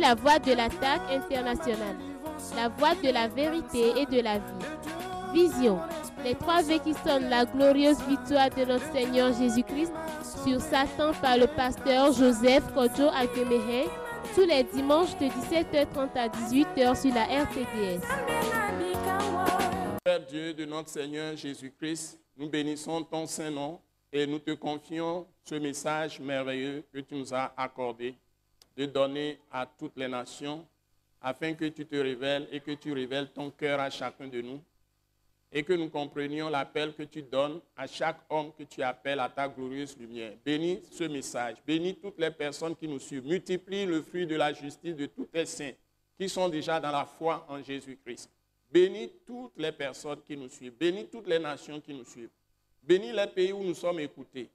la voix de l'attaque internationale, la voix de la vérité et de la vie. Vision, les 3 V qui sonnent la glorieuse victoire de notre Seigneur Jésus-Christ sur Satan par le pasteur Joseph Kodjo Alkemehe, tous les dimanches de 17h30 à 18h sur la RTDS. Père Dieu de notre Seigneur Jésus-Christ, nous bénissons ton Saint-Nom et nous te confions ce message merveilleux que tu nous as accordé de donner à toutes les nations afin que tu te révèles et que tu révèles ton cœur à chacun de nous et que nous comprenions l'appel que tu donnes à chaque homme que tu appelles à ta glorieuse lumière. Bénis ce message, bénis toutes les personnes qui nous suivent, multiplie le fruit de la justice de tous les saints qui sont déjà dans la foi en Jésus-Christ. Bénis toutes les personnes qui nous suivent, bénis toutes les nations qui nous suivent, bénis les pays où nous sommes écoutés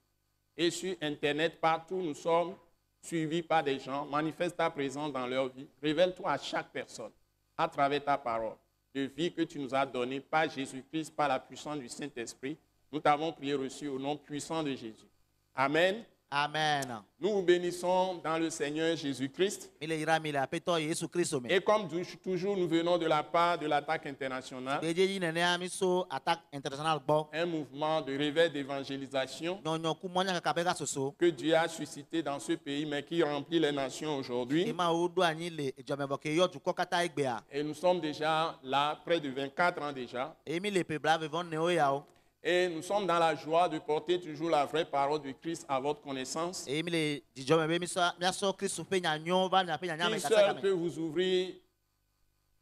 et sur Internet, partout nous sommes suivis par des gens, manifeste ta présence dans leur vie, révèle-toi à chaque personne à travers ta parole de vie que tu nous as donnée par Jésus-Christ, par la puissance du Saint-Esprit. Nous t'avons prié reçu au nom puissant de Jésus. Amen. Amen. Nous vous bénissons dans le Seigneur Jésus-Christ. Et comme toujours, nous venons de la part de l'attaque internationale, un mouvement de réveil d'évangélisation que Dieu a suscité dans ce pays, mais qui remplit les nations aujourd'hui. Et nous sommes déjà là, près de 24 ans déjà. Et nous sommes dans la joie de porter toujours la vraie parole de Christ à votre connaissance. Qui seul peut vous ouvrir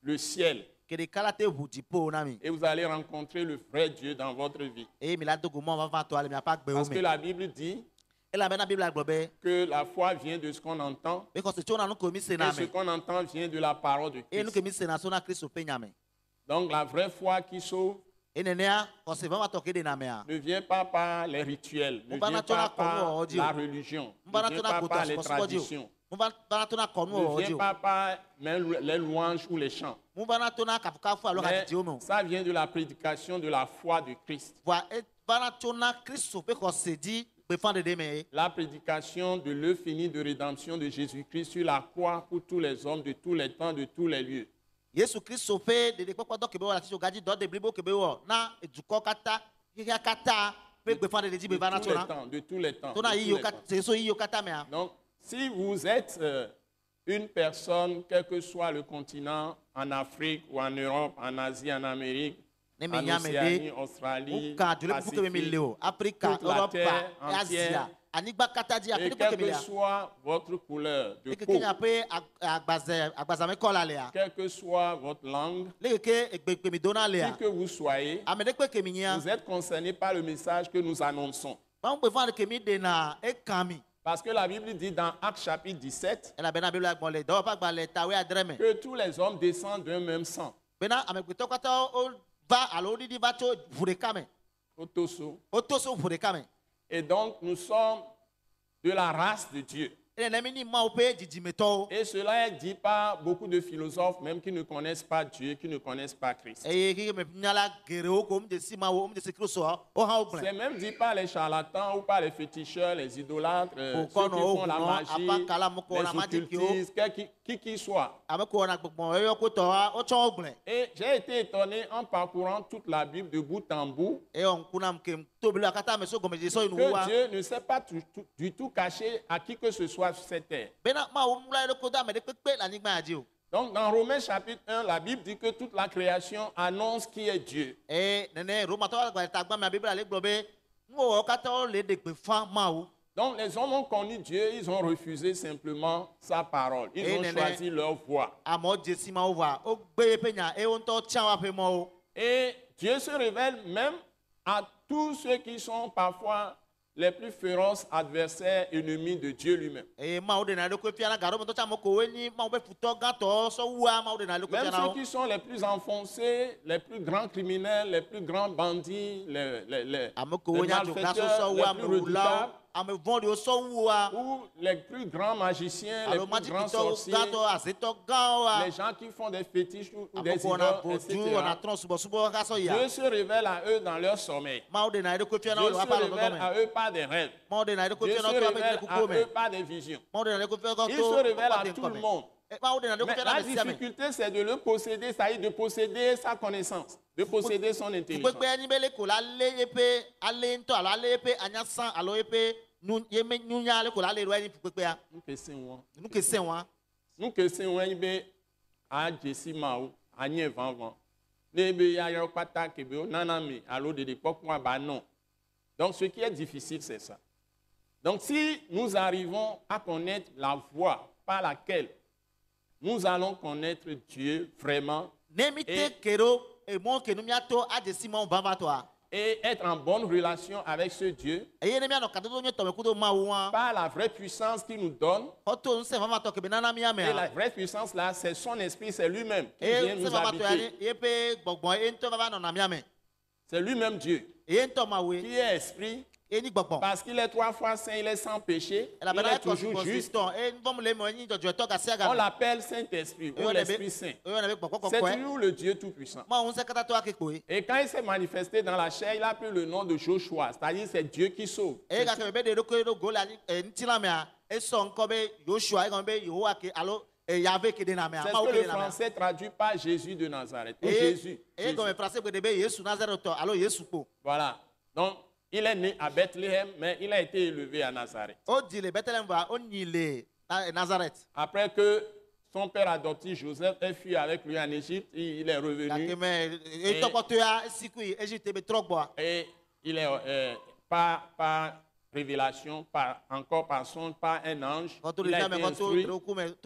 le ciel et vous allez rencontrer le vrai Dieu dans votre vie. Parce que la Bible dit que la foi vient de ce qu'on entend et ce qu'on entend vient de la parole de Christ. Donc la vraie foi qui sauve ne vient pas par les rituels, ne vient pas par la religion, ne vient pas par les traditions, ne vient pas par même les louanges ou les chants. Mais ça vient de la prédication de la foi de Christ. La prédication de l'œuvre finie de rédemption de Jésus-Christ sur la croix pour tous les hommes de tous les temps, de tous les lieux. Yesu Kristo fait de kpɔkpɔdɔ kebe wɔ ati so gadzi dɔ de blibo kebe wɔ na edukɔ kata xexea kata pe gbefa de dzi beva na tso na de tous les temps to na yiyo kata seso yiyo kata mea. Donc si vous êtes une personne quel que soit le continent, en Afrique ou en Europe, en Asie, en Amérique, en Océanie, Australie, Pacifique, toute la terre entière, et quelle que soit votre couleur de peau, quelle que soit votre langue, qui que vous soyez, vous êtes concerné par le message que nous annonçons. Parce que la Bible dit dans Actes chapitre 17 que tous les hommes descendent d'un même sang. Et donc, nous sommes de la race de Dieu. Et cela est dit par beaucoup de philosophes, même qui ne connaissent pas Dieu, qui ne connaissent pas Christ. C'est même dit par les charlatans ou par les féticheurs, les idolâtres, ceux qui font la magie, les occultistes, qui qu'ils soient. Et j'ai été étonné en parcourant toute la Bible de bout en bout que Dieu ne s'est pas du tout caché à qui que ce soit sur cette terre. Donc dans Romains chapitre 1, la Bible dit que toute la création annonce qui est Dieu. Donc les hommes ont connu Dieu, ils ont refusé simplement sa parole. Ils ont choisi leur voie. Et Dieu se révèle même à tous ceux qui sont parfois les plus féroces adversaires, ennemis de Dieu lui-même. Même ceux qui sont les plus enfoncés, les plus grands criminels, les plus grands bandits, les malfaiteurs, les plus redoutables, ou les plus grands magiciens, les plus grands sorciers, les gens qui font des fétiches ou des idoles, etc. Dieu se révèle à eux dans leur sommeil. Dieu se révèle à eux par des rêves. Dieu se révèle à eux par des visions. Il se révèle à tout le monde. La difficulté, c'est de le posséder, c'est-à-dire de posséder sa connaissance, de posséder son intelligence. Nous que c'est un peu à Jessie Mao, à Nievanvan. Donc, ce qui est difficile, c'est ça. Donc, si nous arrivons à connaître la voie par laquelle nous allons connaître Dieu vraiment et être en bonne relation avec ce Dieu par la vraie puissance qu'il nous donne. Et la vraie puissance là, c'est son esprit, c'est lui-même qui vient nous habiter. C'est lui-même Dieu qui est esprit. Parce qu'il est 3 fois saint, il est sans péché, il est toujours juste. On l'appelle Saint-Esprit ou l'Esprit Saint. C'est toujours le Dieu Tout-Puissant. Et quand il s'est manifesté dans la chair, il a pris le nom de Joshua, c'est-à-dire c'est Dieu qui sauve. C'est ce que le français traduit par Jésus de Nazareth. Ou Jésus. Voilà. Donc, il est né à Bethléem, mais il a été élevé à Nazareth. Après que son père adoptif Joseph ait fui avec lui en Égypte, il est revenu. Et il est par révélation, par un ange, il a été instruit.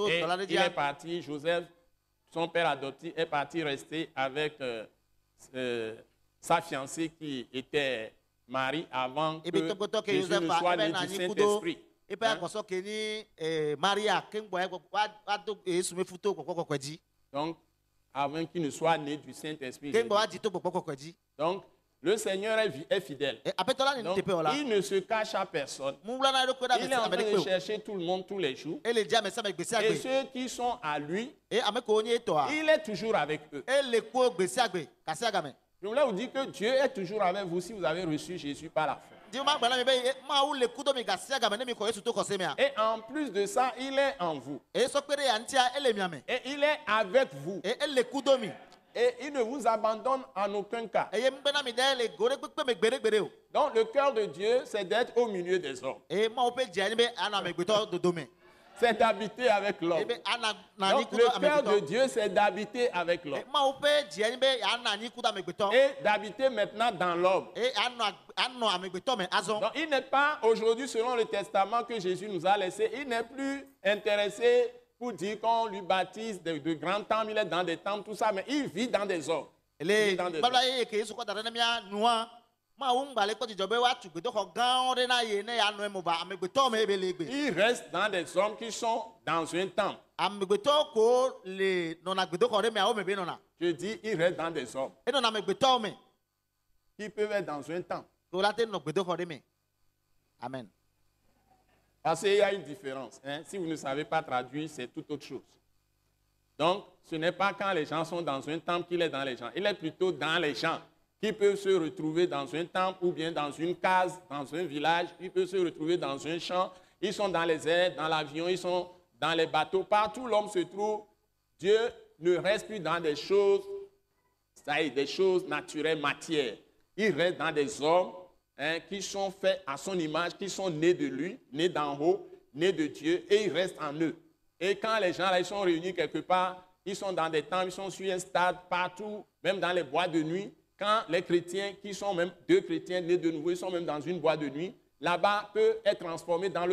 Et il est parti, Joseph, son père adoptif, est parti rester avec sa fiancée qui était Marie avant que Jésus ne soit né du Saint-Esprit. Donc, avant qu'il ne soit né du Saint-Esprit. Donc, le Seigneur est fidèle. Donc, il ne se cache à personne. Il est en train de chercher tout le monde tous les jours. Et ceux qui sont à lui, il est toujours avec eux. Je voulais vous dire que Dieu est toujours avec vous si vous avez reçu Jésus par la foi. Et en plus de ça, il est en vous. Et il est avec vous. Et il ne vous abandonne en aucun cas. Donc le cœur de Dieu, c'est d'être au milieu des hommes. C'est d'habiter avec l'homme. Donc le cœur de Dieu, c'est d'habiter avec l'homme. Et d'habiter maintenant dans l'homme. Donc il n'est pas aujourd'hui, selon le testament que Jésus nous a laissé, il n'est plus intéressé pour dire qu'on lui baptise de grands temples, il est dans des temples, tout ça, mais il vit dans des hommes. Il reste dans des hommes qui sont dans un temple. Je dis, il reste dans des hommes qui peuvent être dans un temple. Amen. Parce qu'il y a une différence. Hein? Si vous ne savez pas traduire, c'est tout autre chose. Donc, ce n'est pas quand les gens sont dans un temple qu'il est dans les gens. Il est plutôt dans les gens qui peuvent se retrouver dans un temple ou bien dans une case, dans un village. Ils peuvent se retrouver dans un champ. Ils sont dans les airs, dans l'avion, ils sont dans les bateaux. Partout l'homme se trouve. Dieu ne reste plus dans des choses, c'est-à-dire des choses naturelles, matières. Il reste dans des hommes qui sont faits à son image, qui sont nés de lui, nés d'en haut, nés de Dieu, et il reste en eux. Et quand les gens là, ils sont réunis quelque part, ils sont dans des temples, ils sont sur un stade, partout, même dans les boîtes de nuit. Quand les chrétiens, qui sont même 2 chrétiens nés de nouveau, ils sont même dans une boîte de nuit, là-bas peut être transformé dans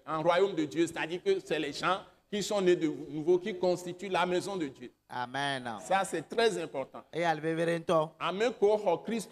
en royaume de Dieu. C'est-à-dire que c'est les gens qui sont nés de nouveau, qui constituent la maison de Dieu. Amen. Ça, c'est très important. Et alveverento. Amen ko Christ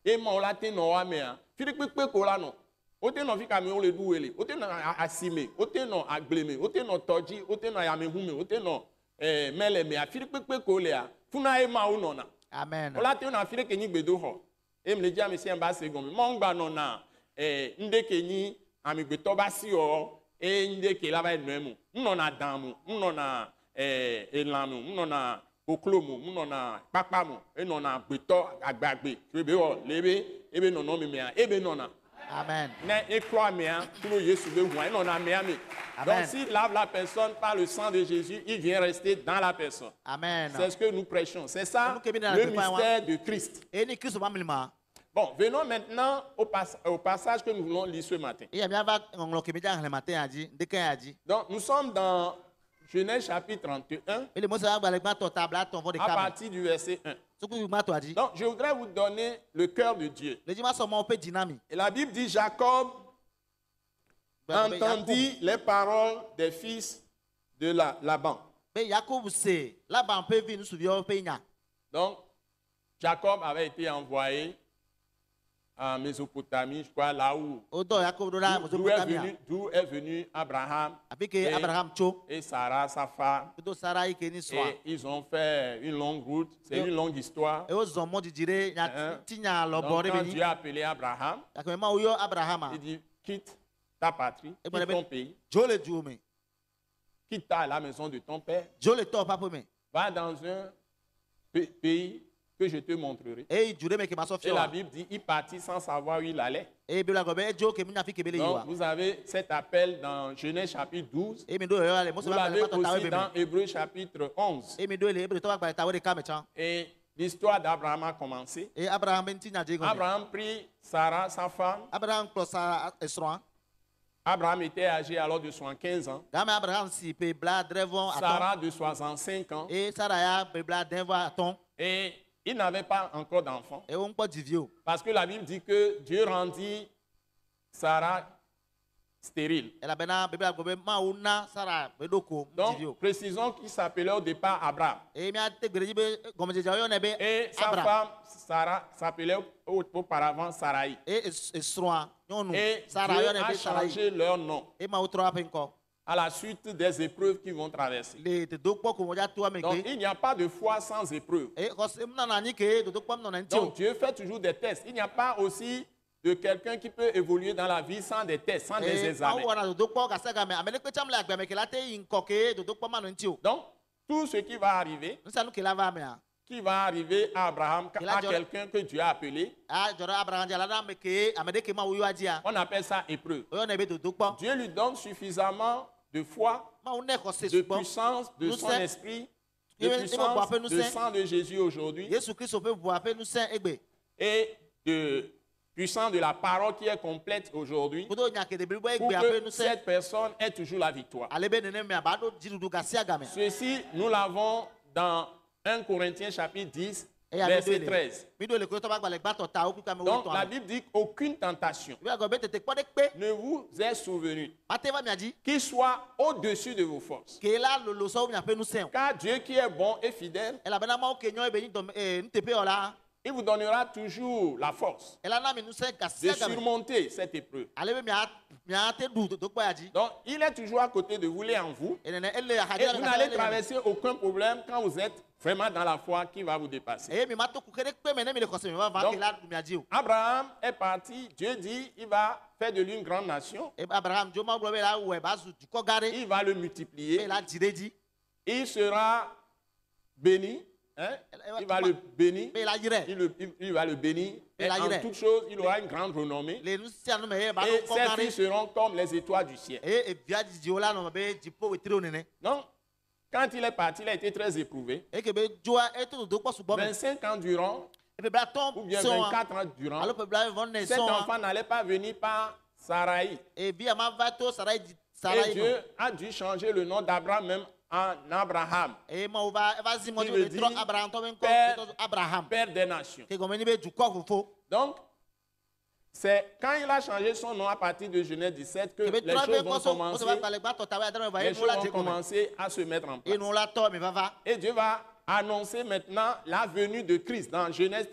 et mon latin no amea. Philippe kola no. Ote no fika me ole duwele. Ote no asime. Ote no agbleme. Ote no toji. Ote no yamehume. Ote no mele me. Philippe kolea. Funa e ma unona. Amen. Ola te na Philippe ni gbedo ho. E me leja me se mba se gome. Mo ngba no na ndeke ni amigbeto ba si o e ndeke la ba enemu. Mno na damu. Mno na elanu. Mno na oklomo, munona pakpamo, enona beto agbagbe, krebe o lebe, ebe nono mimea, ebe nona. Amen. Et croit bien, tout le Jésus veut voir, on a mis. Amen. Donc, s'il lave la personne par le sang de Jésus, il vient rester dans la personne. Amen. C'est ce que nous prêchons. C'est ça Nous qui venons dans le le peuple, mystère de Christ. Et ni Christ va me lima. Bon, venons maintenant au passage que nous voulons lire ce matin. Et bien va on le kemida le matin a dit de quand a dit. Donc, nous sommes dans Genèse chapitre 31, Et le mot ça va le ton table ton vent de à cam. partir du verset 1. Ce que ma toi dit. Donc, je voudrais vous donner le cœur de Dieu. Le dimanche on peut dynamique. Et la Bible dit, Jacob entendit les paroles des fils de Laban. Mais Jacob c'est là-bas on peut venir nous souvenir peut nya. Donc, Jacob avait été envoyé en Mésopotamie, je crois, là où Odo Jacob do là d'où est venu Abraham avec Abraham cho. et Sarah, sa femme. Do Sarai ke ni soa. Et ils ont fait une longue route. C'est une longue histoire. Et aux hommes di dire nya tinya lo Donc, bore quand beni. Dieu a appelé Abraham, Yakome ma uyo Abraham. il dit, quitte ta patrie, Et quitte ton pays, Jo le jume. quitte la maison de ton père, Jo le to papa me. va dans un pays que je te montrerai. Et jure me ke ma so Et la fio. Bible dit, il partit sans savoir où il allait. Et bela gobe jo ke mina fi ke bele Donc, yiwa. vous avez cet appel dans Genèse chapitre 12. Et mi do yo ale mo se Vous ba l'avez ba to tawe aussi be. dans Hébreux chapitre 11. Et mi do le be to ba tawe de kame chan. Et l'histoire d'Abraham a commencé. Et Abraham ben tinya je go. Abraham prit Sarah, sa femme. Abraham closa esron. Abraham était âgé alors de 75 ans. Game Abraham si pe bla drevon aton. Sarah de 65 ans. Et Saraya pe bla denvo aton. Et il n'avait pas encore d'enfant. Et on peut divio. Parce que la Bible dit que Dieu rendit Sarah stérile. Et la bena bebla gobe ma una Sara be doko divio. Donc, précisons qu'il s'appelait au départ Abraham. Et mi a te greji be gomme je jayo ne be Et sa Abraham. femme, Sarah, s'appelait auparavant Sarai. Et esron nyonu Et Sara Dieu yo ne a be Sarai. changé leur nom Et ma outro apenko. à la suite des épreuves qu'ils vont traverser. Le te dokpo ko moja to Donc, ameke. il n'y a pas de foi sans épreuve. Et ko se mna na ni ke do dokpo mna na ntio. Donc, Dieu fait toujours des tests. Il n'y a pas aussi de quelqu'un qui peut évoluer dans la vie sans des tests, sans des Et ma examens. wana do dokpo ka se ga me amele pe chamla agba me ke la te yin ko ke do dokpo ma no ntio. Donc, tout ce qui va arriver, Nsa nu ke la va me a. qui va arriver à Abraham, Il a à dit- quelqu'un que Dieu a appelé, Ah jora Abraham jala na me ke amede ke ma uyo ajia. on appelle ça épreuve. Oyo ne be do dokpo. Dieu lui donne suffisamment de foi, Ma une ko se de supo. puissance, de Nous son sommes- esprit, Il de va- il va boire un peu, nous puissance, de sommes- sang de Jésus aujourd'hui Yesu Christ peut boire pe nous saint egbe. et de puissance de la parole qui est complète aujourd'hui Kudo nya ke de bibo pour egbe ape que nous saint. cette personne ait toujours la victoire. Alebe nene me abado jirudu gasia game. Ceci, nous l'avons dans 1 Corinthiens chapitre 10, Et ya verset mido 13. le mido le ko to ba gba le gba to ta o ku ka me wo Donc to. la Bible dit qu'aucune tentation Bi ago be tete ko de pe. ne vous est souvenue Mate va mi aji. qui soit au-dessus de vos forces. Ke la lo so mi ape nous saint. Car Dieu qui est bon et fidèle, Ela bena ma o ke nyo ebe ni do ntepe ola. il vous donnera toujours la force Ela na mi nous saint de gasia game. surmonter cette épreuve. Alebe mi a te du do ko aji. Donc, il est toujours à côté de vous, il est en vous. Et nene elle Et hadia. vous n'allez traverser aucun problème quand vous êtes vraiment dans la foi qui va vous dépasser. Et mi mato ku kere pe me ne mi le ko se mi va va Donc- ke la mi aji o. Abraham est parti, Dieu dit, il va faire de lui une grande nation, E Abraham jo ma bro be la we ba zu du ko gare. il va le E multiplier, la jireji. il sera béni, hein? Il va le bénir, Be la yire. il va le bénir, Mais et là, il en est. toutes choses, il aura une grande renommée, Le nous sianu me ba et ko ses gare. filles seront comme les étoiles du ciel. E bia ji ola no be jipo we tiro nene. Donc, quand il est parti, il a été très éprouvé. E ke be joa e to do ko su bo me. 25 ans durant, E pe bla ton ou bien son. 24 ans durant, Alo pe bla von ne cet son. enfant n'allait pas venir par Sarai. E bi ama va to sarai Et sarai Dieu no. a dû changer le nom d'Abraham même en Abraham, E ma o va zi mo Qui de veut tro dire Abraham to ben ko père- to Abraham. père des nations. Ke gomen ni be du ko fofo. Donc, c'est quand il a changé son nom à partir de Genèse 17 que Ke be les tro be choses ko vont so ko se va commencer, ba le gba to tawe adama va les e choses no la vont je gomen. commencer à se mettre en E place. no la to me va. Et Dieu va annoncer maintenant la venue de Christ dans Genèse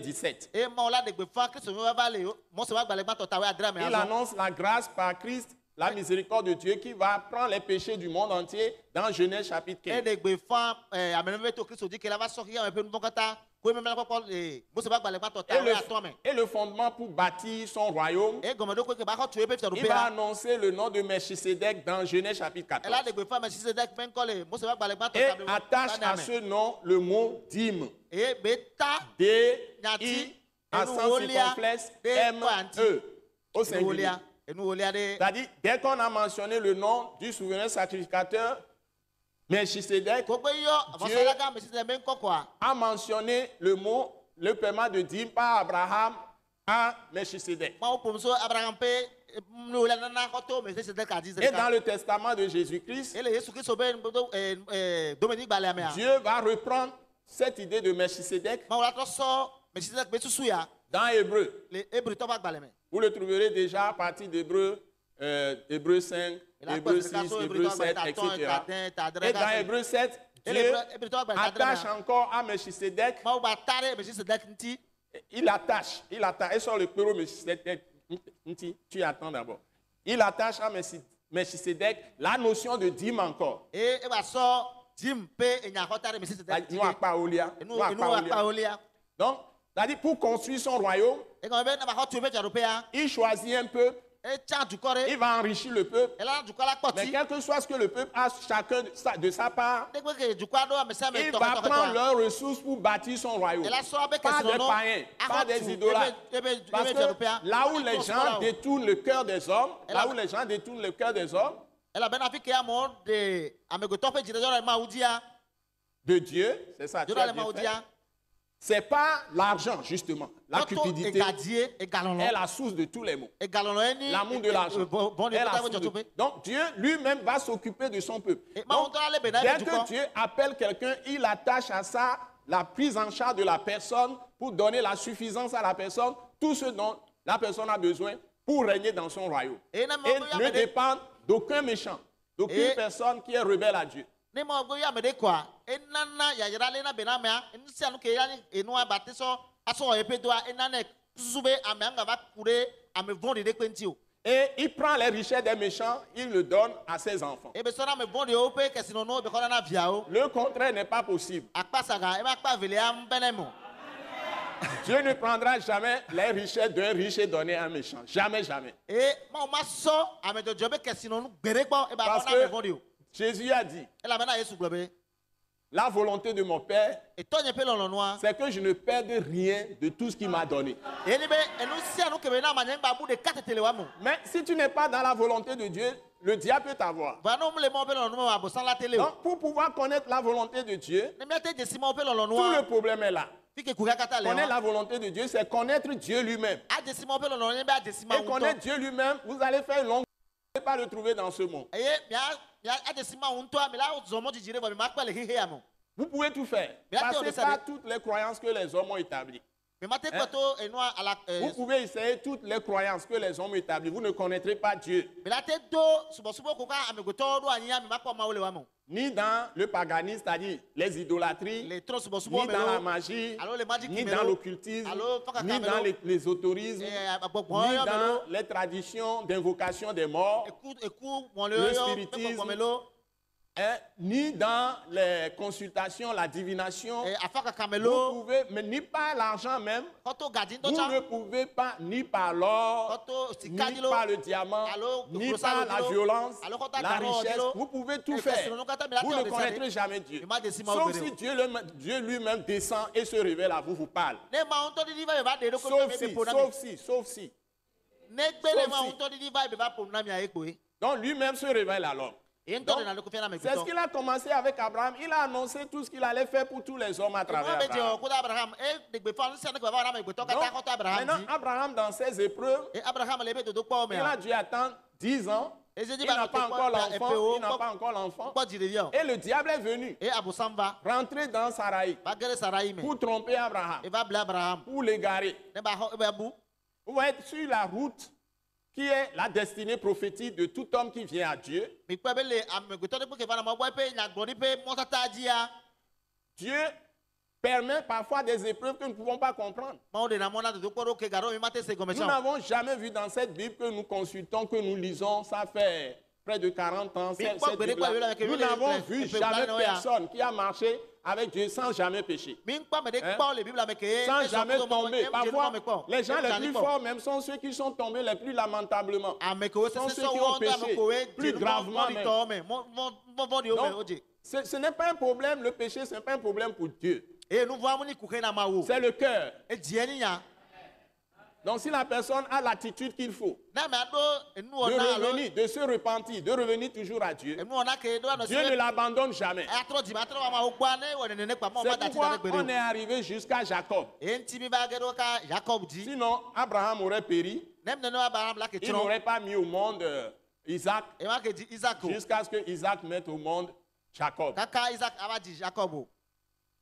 17. E ma o la de gbe fa Christ me va le mo se va gba le gba to tawe adama Il me. annonce la grâce par Christ, la miséricorde de Dieu qui va prendre les péchés du monde entier dans Genèse chapitre E 15. de gbe fa amene me to Christ di ke la va so ki ya me pe nu kata. Ko me la ko mo se va gba le gba to Et tawe ato me. le fondement pour bâtir son royaume, E gomen do ko ke ba ko tu e pe fi do il pe. va annoncer le nom de Melchisédek dans Genèse chapitre E la 14. de gbe fa me si se dek ben ko le mo se va gba le gba to Et tawe. attache à ce nom le mot dîme. E be ta D-I-M-E. à Et nous, sens Olia, circonflexe, des M-E, au Et nous, singulier. Olia. Et nous, Olia, des. C'est-à-dire, dès qu'on a mentionné le nom du souverain sacrificateur, Melchisedec Kogbe yo, avonsalaga, mais c'est même quoi. a mentionné le mot, le paiement de dîmes par Abraham à Melchisedec. Moi, pour monsieur Abraham P. Nous, Olia, nana, koto, mais c'est des cadis. Et dans le testament de Jésus-Christ, Et le Jésus Christ, Dominique Baléamea. Dieu va reprendre cette idée de Melchisedec Mais on a trop ça, mais c'est que tu souilles. dans Hébreu. Les Hébreux, tu vas Baléamea. Vous le trouverez déjà à partir d'Hébreu, Hébreu 5, Hébreu 6, Hébreu 7, etc. Et dans Hébreu 7, Dieu attache encore à Melchisedec. Il attache, et sur le péro Melchisedec, tu attends d'abord. Il attache à Melchisedec la notion de dîme encore. Et il va sortir Jim P. et Nous à Paolia. Donc, c'est-à-dire pour construire son royaume, il choisit un peuple, il va enrichir le peuple. Mais quel que soit ce que le peuple a chacun de sa part, il va prendre leurs ressources pour bâtir son royaume. Pas des païens, pas des idolâtres. Parce que là où les gens détournent le cœur des hommes, de Dieu, c'est ça, tu as bien fait. C'est pas l'argent, justement. La cupidité est la source de tous les maux. L'amour de l'argent est la source de... Donc Dieu lui-même va s'occuper de son peuple. Donc, dès que Dieu appelle quelqu'un, il attache à ça la prise en charge de la personne pour donner la suffisance à la personne, tout ce dont la personne a besoin pour régner dans son royaume. Et ne dépend d'aucun méchant, d'aucune personne qui est rebelle à Dieu. Et il prend les richesses des méchants, il le donne à ses enfants. Le contraire n'est pas possible. Dieu ne prendra jamais les richesses d'un riche et donner à un méchant. Jamais, jamais. Parce que Jésus a dit, la volonté de mon Père, c'est que je ne perde rien de tout ce qu'il m'a donné. Mais si tu n'es pas dans la volonté de Dieu, le diable peut t'avoir. Donc, pour pouvoir connaître la volonté de Dieu, tout le problème est là. Connaître la volonté de Dieu, c'est connaître Dieu lui-même. Et connaître Dieu lui-même, vous allez faire une longue... Vous ne pouvez pas le trouver dans ce monde. Vous pouvez tout faire. Passez par toutes les croyances que les hommes ont établies. Vous pouvez essayer toutes les croyances que les hommes ont établies. Vous ne connaîtrez pas Dieu. Ni dans le paganisme, c'est-à-dire les idolâtries, ni dans la magie, ni dans l'occultisme, ni dans l'ésotérisme, ni dans les traditions d'invocation des morts, le spiritisme, ni dans les consultations, la divination. Vous pouvez, mais ni par l'argent même, vous ne pouvez pas, ni par l'or, ni par le diamant, ni par la violence, la richesse. Vous pouvez tout faire. Vous ne connaîtrez jamais Dieu. Sauf si Dieu lui-même descend et se révèle à vous, vous parle. Sauf si. Donc lui-même se révèle à l'homme. C'est ce qu'il a commencé avec Abraham. Il a annoncé tout ce qu'il allait faire pour tous les hommes à travers Abraham. Maintenant, Abraham, dans ses épreuves, il a dû attendre 10 ans. Il n'a pas encore l'enfant. Et le diable est venu rentrer dans Saraï pour tromper Abraham, pour l'égarer. Vous voyez, sur la route qui est la destinée prophétique de tout homme qui vient à Dieu, Dieu permet parfois des épreuves que nous ne pouvons pas comprendre. Nous n'avons jamais vu dans cette Bible que nous consultons, que nous lisons, ça fait près de 40 ans. Nous n'avons vu jamais personne qui a marché avec Dieu sans jamais pécher. Sans jamais tomber. Parfois, les gens les plus forts même sont ceux qui sont tombés les plus lamentablement. Sont ceux qui ont péché plus gravement même. Donc, ce n'est pas un problème, le péché, ce n'est pas un problème pour Dieu. C'est le cœur. Donc si la personne a l'attitude qu'il faut Na me ado enu de ona alo. revenir, de se repentir, de revenir toujours à Dieu, Enu ona ke do no Dieu ne l'abandonne jamais. atro di matro ma ogba na woni ne pa mo C'est ma dati pourquoi da gbere. on est arrivé jusqu'à Jacob. Enti mi ba gedo ka Jacob di. Sinon, Abraham aurait péri. Nem ne no Abraham la ke Il tron. n'aurait pas mis au monde Isaac E ma ke di Isaac. jusqu'à ce que Isaac mette au monde Jacob. Kaka Isaac abadi Jacob.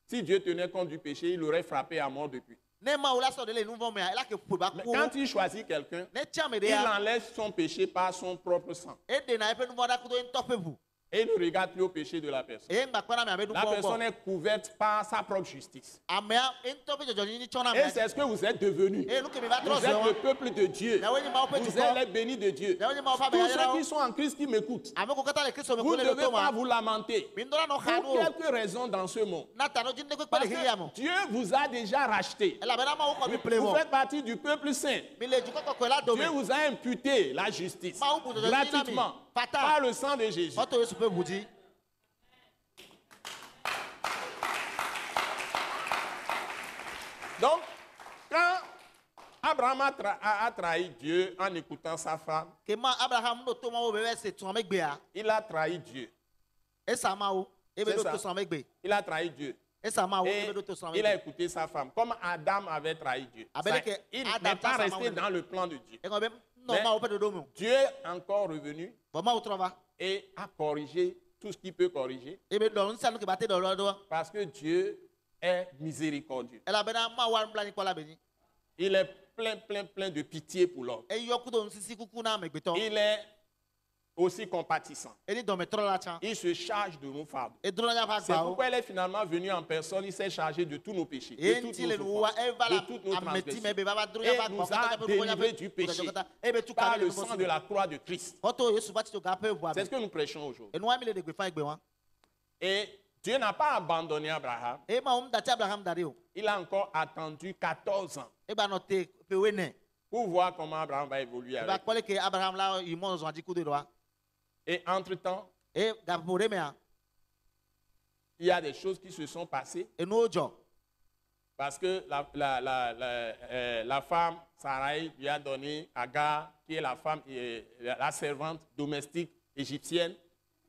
Si Dieu tenait compte du péché, il l'aurait frappé à mort depuis. Ne ma ola so de le nou vont me la ke pou ba Mais ku. quand il choisit quelqu'un, Ne tia me de il ya. enlève son péché par son propre sang. E de na e pe nou vont da ku do en tope bu. Et il ne regarde plus au péché de la personne. E ngba kwa na me abe nou La bon personne bon. est couverte par sa propre justice. Ame en tope jojo ni chona me. Et c'est ce que vous êtes devenus. E nou ke mi ba Vous tro êtes so. le peuple de Dieu. Na weni ma o pe Vous tu êtes ko. les bénis de Dieu. Na weni ma o fa be Tous ya ceux ra. qui sont en Christ qui m'écoutent, Ame ko kata le Kristo me vous ko ne le devez to pas ma. vous lamenter. Mi ndora no Pour khanu. quelques raisons dans ce monde. Na ta no jinde ko Parce pale ke ya mo. que Dieu vous a déjà racheté. E la be na ma o ko mi play Vous mo. faites partie du peuple saint. Mi le ju ko la do me. Dieu vous a imputé la justice Ma ou pour te gratuitement Fata. par le sang de Jésus. Oto Yesu pe budi. Donc, quand Abraham a trahi Dieu en écoutant sa femme, Ke ma Abraham no to ma o be se tun me gbe ya. il a trahi Dieu. E sa ma o. E be C'est do ça. to san me gbe. Il a trahi Dieu. E sa ma o Et e be do to san me il a gbe. écouté sa femme, comme Adam avait trahi Dieu. Abele Ça, que il Adam n'est pas sa resté femme dans le plan de Dieu. E ko be no Mais- ma o pe do mo. Dieu est encore revenu Bo ma o trova. et a corrigé tout ce qu'il peut corriger E be do nsa no ke bate do lo do. parce que Dieu est miséricordieux. E la be na ma wa mbla ni ko la be ni. Il est plein de pitié pour l'homme. E yo ku do nsisi kuku na me gbeto. Il est aussi compatissant. E ni do me tro la chan. Il se charge de nos fardeaux. E dro na pa C'est gba o. pourquoi il est finalement venu en personne. Il s'est chargé de tous nos péchés, E de toutes nti le nos nou wa souffrances, e va de la toutes nos ameti me transgressions. be ba dro Et ya pa nous gba. a délivrés du péché E be tu par ka le sang de la croix de Christ. Oto Yesu ba ti to ga pe bu C'est abi. ce que nous prêchons aujourd'hui. E nou wa mi le de gbe fa gbe wan. Et Dieu n'a pas abandonné Abraham. E ma o dati Abraham dare o. Il a encore attendu 14 ans E ba no te pe we ne. pour voir comment Abraham va évoluer E ba avec. kwale ke Abraham la i mo zo adi ku de do wa. Et entre-temps, E ga po re me a. il y a des choses qui se sont passées E nou ojo. parce que la femme, Sarai, lui a donné Agar, qui est la femme, la servante domestique égyptienne,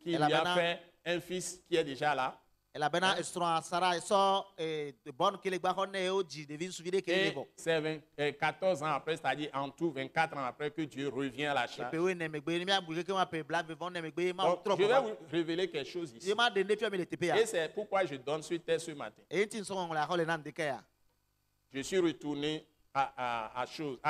qui Et lui la a bana- fait un fils qui est déjà là. E la bena estron Sarah so de bonne ke le gba ko ne o ji de vin suvide ke le Et bo. c'est 14 ans après, c'est-à-dire en tout 24 ans après que Dieu revient à la E charge. pe we ne me gbe ni mi abu ke wa pe bla be von ne me gbe ma o Donc, trop. je vais vous révéler quelque chose ici. E ma de ne fi mi le tepe ya. Et c'est pourquoi je donne ce texte ce matin. E nti so on la ko le nan de ke ya. Je suis retourné à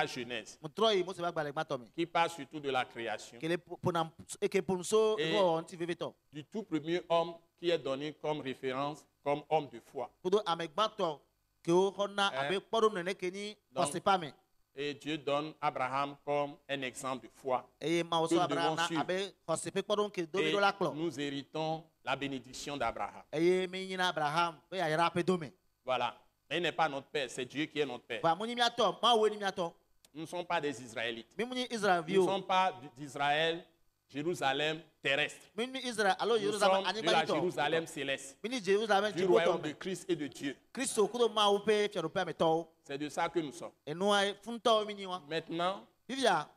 Genèse, Mo tro yi mo se ba gba le gba to mi. qui parle surtout de la création, Ke le ponam e ke ponso Et- ro nti veve to. du tout premier homme qui est donné comme référence, comme homme de foi. Kudo amegba to ke o hona Eh. abe podum ne ke ni o Donc- se pa mi. Et Dieu donne Abraham comme un exemple de foi. E ma o Que so nous Abraham devons na suivre. abe o se pe podum ke do Et mi do la klo. nous héritons la bénédiction d'Abraham. E mi nyina Abraham pe ya ra pe do mi. Voilà. Mais il n'est pas notre père, c'est Dieu qui est notre père. Ba mo ni mi ato, ma wo ni mi ato. Nous ne sommes pas des Israélites. Mi mo ni Israel Nous vi ne o. sommes pas d'Israël, Jérusalem terrestre. Mi ni Israel alo Nous Jerusalem sommes ani de gba la ni to. Jérusalem céleste, Mi ni Jerusalem du ti bo royaume to. de Christ et de Dieu. Kristo kudo ma wo pe fi ro pe me to. C'est de ça que nous sommes. E no ai fun to mi ni wa. Maintenant, Vivia,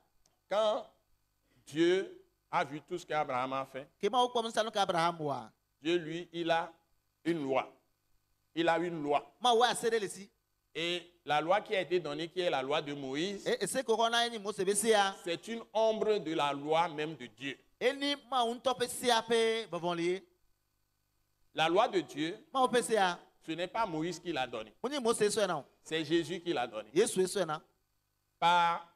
quand Dieu a vu tout ce qu'Abraham a fait, ke ma wo ko msa no ka Abraham wa. Dieu, lui, il a une loi. Il a une loi. Ma wo asere le si. Et la loi qui a été donnée, qui est la loi de Moïse, E se ko na ni mo se be se ya. c'est une ombre de la loi même de Dieu. E ni ma un to pe se ya pe bavon li. La loi de Dieu, Ma wo pe se ya. ce n'est pas Moïse qui l'a donnée, Mo ni mo se so na. c'est Jésus qui l'a donnée. Yesu so na. Par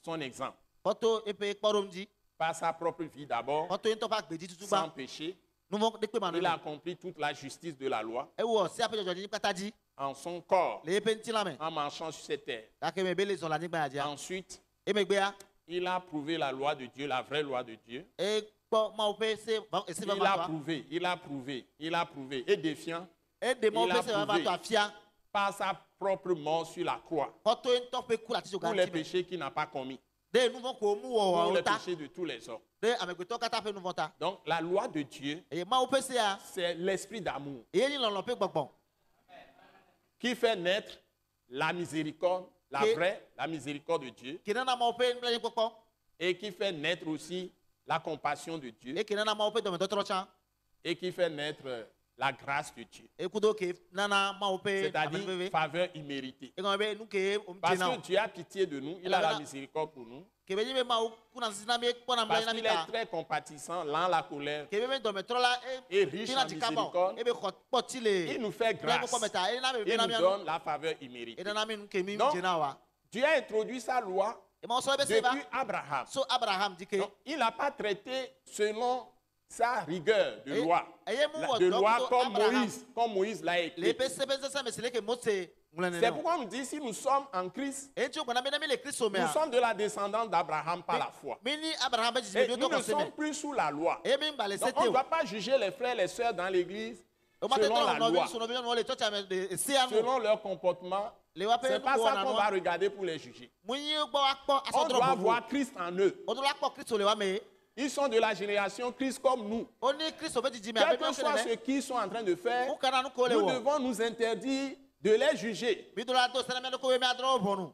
son exemple, Foto e pe kporom di. par sa propre vie d'abord, Foto en to pa gbe di tutu sans ba. péché. Nou vont de pe ma no. Il a accompli toute la justice de la loi E wo se ape jojo ni pata di. en son corps, Le pe nti la me. en marchant sur cette terre. Ta ke me be le son la ni gba ya. Ensuite, E me gbe ya. il a prouvé la loi de Dieu, la vraie loi de Dieu. E kpo ma wo pe se e se va Il a va. prouvé, il a prouvé, il a prouvé. Et défiant, E de ma wo Il pe a se va prouvé. to afia. par sa propre mort sur la croix, Foto en to pe ku la ti jo tous ga les ti me. péchés qu'il n'a pas commis, De nou vont ko mu wo tous wo les ta. péchés de tous les hommes. De amegbeto kata pe nou vont ta. Donc la loi de Dieu, E ma wo pe se ya. c'est l'esprit d'amour E ni lon lon pe gbogbon. qui fait naître la miséricorde, la Ke- vraie, la miséricorde de Dieu, ke nana ma ope nbla kpɔkpɔ et qui fait naître aussi la compassion de Dieu, e ke nana ma ope dɔmɛtɔtrɔ tsa et qui fait naître la grâce de Dieu, e kudo ke nana ma ope c'est-à-dire amenuveve faveur imméritée. e kɔn be nu ke o Parce jena que Dieu a pitié de nous, il a la miséricorde pour nous, ke be nyi be ma o kuna sisi be kpɔna parce mbla qu'il ina est mi ta très compatissant, lent la colère, ke be be dɔmɛtɔrɔ la et riche tina en ti ka bɔ miséricorde. e be kpɔti le Il nous fait bla grâce, kpɔkpɔ mɛta e na be il be na nous mi anu donne la faveur e imméritée. nana mi nu ke mi Non. jena wa Dieu a introduit sa loi e ma sɔ be se ba depuis Abraham. so Abraham di ke Donc, il n'a pas traité selon sa rigueur de Et- loi, et mu wɔ de dɔ loi kudo Abraham comme Moïse l'a le écrit. pe sebe sese me sele ke Mose ŋlɔ C'est nene pourquoi on nous dit si nous sommes en Christ, e ti o gbɔna be na mi le Kristo nous mea sommes de la descendance d'Abraham par la foi. mi ni Abraham be jiji Et bi o nous tɔ ne kɔ sommes sɛmɛ plus sous la loi. e mi gba le Donc se on te ne o doit pas juger les frères et les sœurs dans l'église o ma te selon la tɔ nɔvi loi, sunɔvi nyɔnu le tsɔtsi ame de se anu selon leur comportement. le wa pe C'est pas nuku ça wɔna qu'on va nua regarder pour les juger. mu yi gbɔ wa kpɔ On doit asɔdɔrɔ voir vovo Christ en eux. o do la kpɔ Kristo le wa me Ils sont de la génération Christ comme nous. o ni Kristo be jiji me Quel abe que mi o soit kele ce qu'ils sont en train de faire, o kana nu ko le nous wɔ devons nous interdire de les juger. mi do la do sɛnɛ mi nu ko we mi adrɔ o bɔnu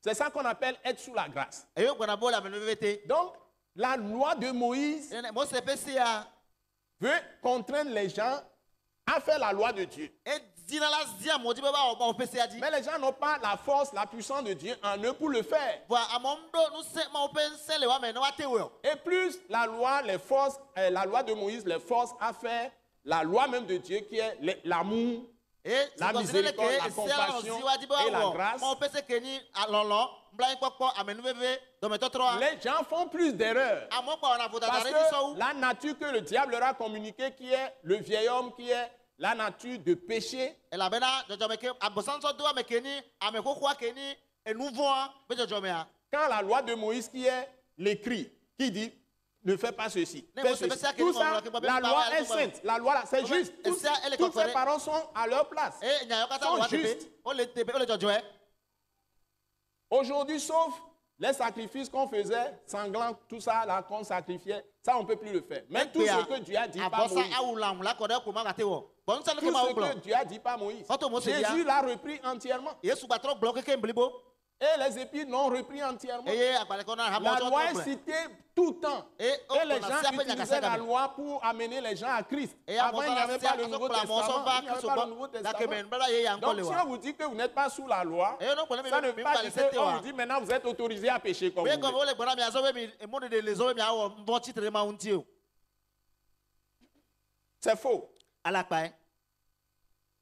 C'est ça qu'on appelle être sous la grâce. e yo gbɔna bo la mɛ nu te Donc, la loi de Moïse Mose pe se ya veut contraindre les gens à faire la loi de Dieu. e dina la zia mo di be ba o pe se ya di Mais les gens n'ont pas la force, la puissance de Dieu en eux pour le faire. bɔn amɔ mu do nu se ma o pe se le wa mɛ ne wa te wɔ Et plus la loi les force, la loi de Moïse les force à faire la loi même de Dieu qui est l'amour, la miséricorde, la compassion et la grâce. ma o pe se ke ni alɔlɔ mbla yi kpɔkpɔ amenuveve dɔmɛtɔtrɔ Les gens font plus d'erreurs. amɔ kpa ɔna fota Parce da ɖe ti sɔwu que la nature que le diable leur a communiquée, qui est le vieil homme, qui est la nature de péché, elabena dzɔdzɔme ke agbɔsɔnsɔ do ame ke ni ame xoxoa ke ni enuvɔa be dzɔdzɔmea quand la loi de Moïse qui est l'écrit, qui dit ne fais pas ceci, Ne, fais moi, c'est ceci. ça que Tout nous, ça, on va- la on va- loi on est va- sainte, la loi là, c'est on va- juste. et ça, elle est Toutes ces correcte. paroles sont à leur place. e nyayɔ kata Sont wa tepe justes. o le tepe o le dzɔdzɔɛ Aujourd'hui, sauf les sacrifices qu'on faisait, sanglants, tout ça là qu'on sacrifiait, ça on ne peut plus le faire. Mais tout ce que Dieu a dit par abɔsa Moïse, awu la ŋu la kɔ ɖe ko ma gate wɔ bɔn nusanu tout ke ma wo ce que gblɔ Dieu a dit par Moïse, Quand on Moïse dit, Jésus l'a repris entièrement. yesu gbatrɔ gblɔ keke blibo Et les épîtres l'ont repris entièrement. eye agbalẽ kɔ na La hamɔ loi est tsɔ citée tout le temps. Et Et les gens siapa utilisaient la nyakasa loi pour amener les gens à Christ. eye Avant, il n'y amɔsɔ avait pas le la Nouveau sia asɔ kpla amɔsɔ Testament. va Il n'y avait kristu pas le Nouveau gbɔ gake Testament. mɛ nbala ye yan kɔ Donc, le si wa on vous dit que vous n'êtes pas sous la loi, eye n'o kpɔlɛ ça ne mi veut mi pas gbalẽ dire se te qu'on wa vous dit maintenant vous êtes autorisé à pécher comme oye vous kɔmi voulez. o le gbɔna mi azɔ be mi mo de le zɔ be mi awɔ nbɔ tsitre ma ŋuti o C'est faux. alakpa ye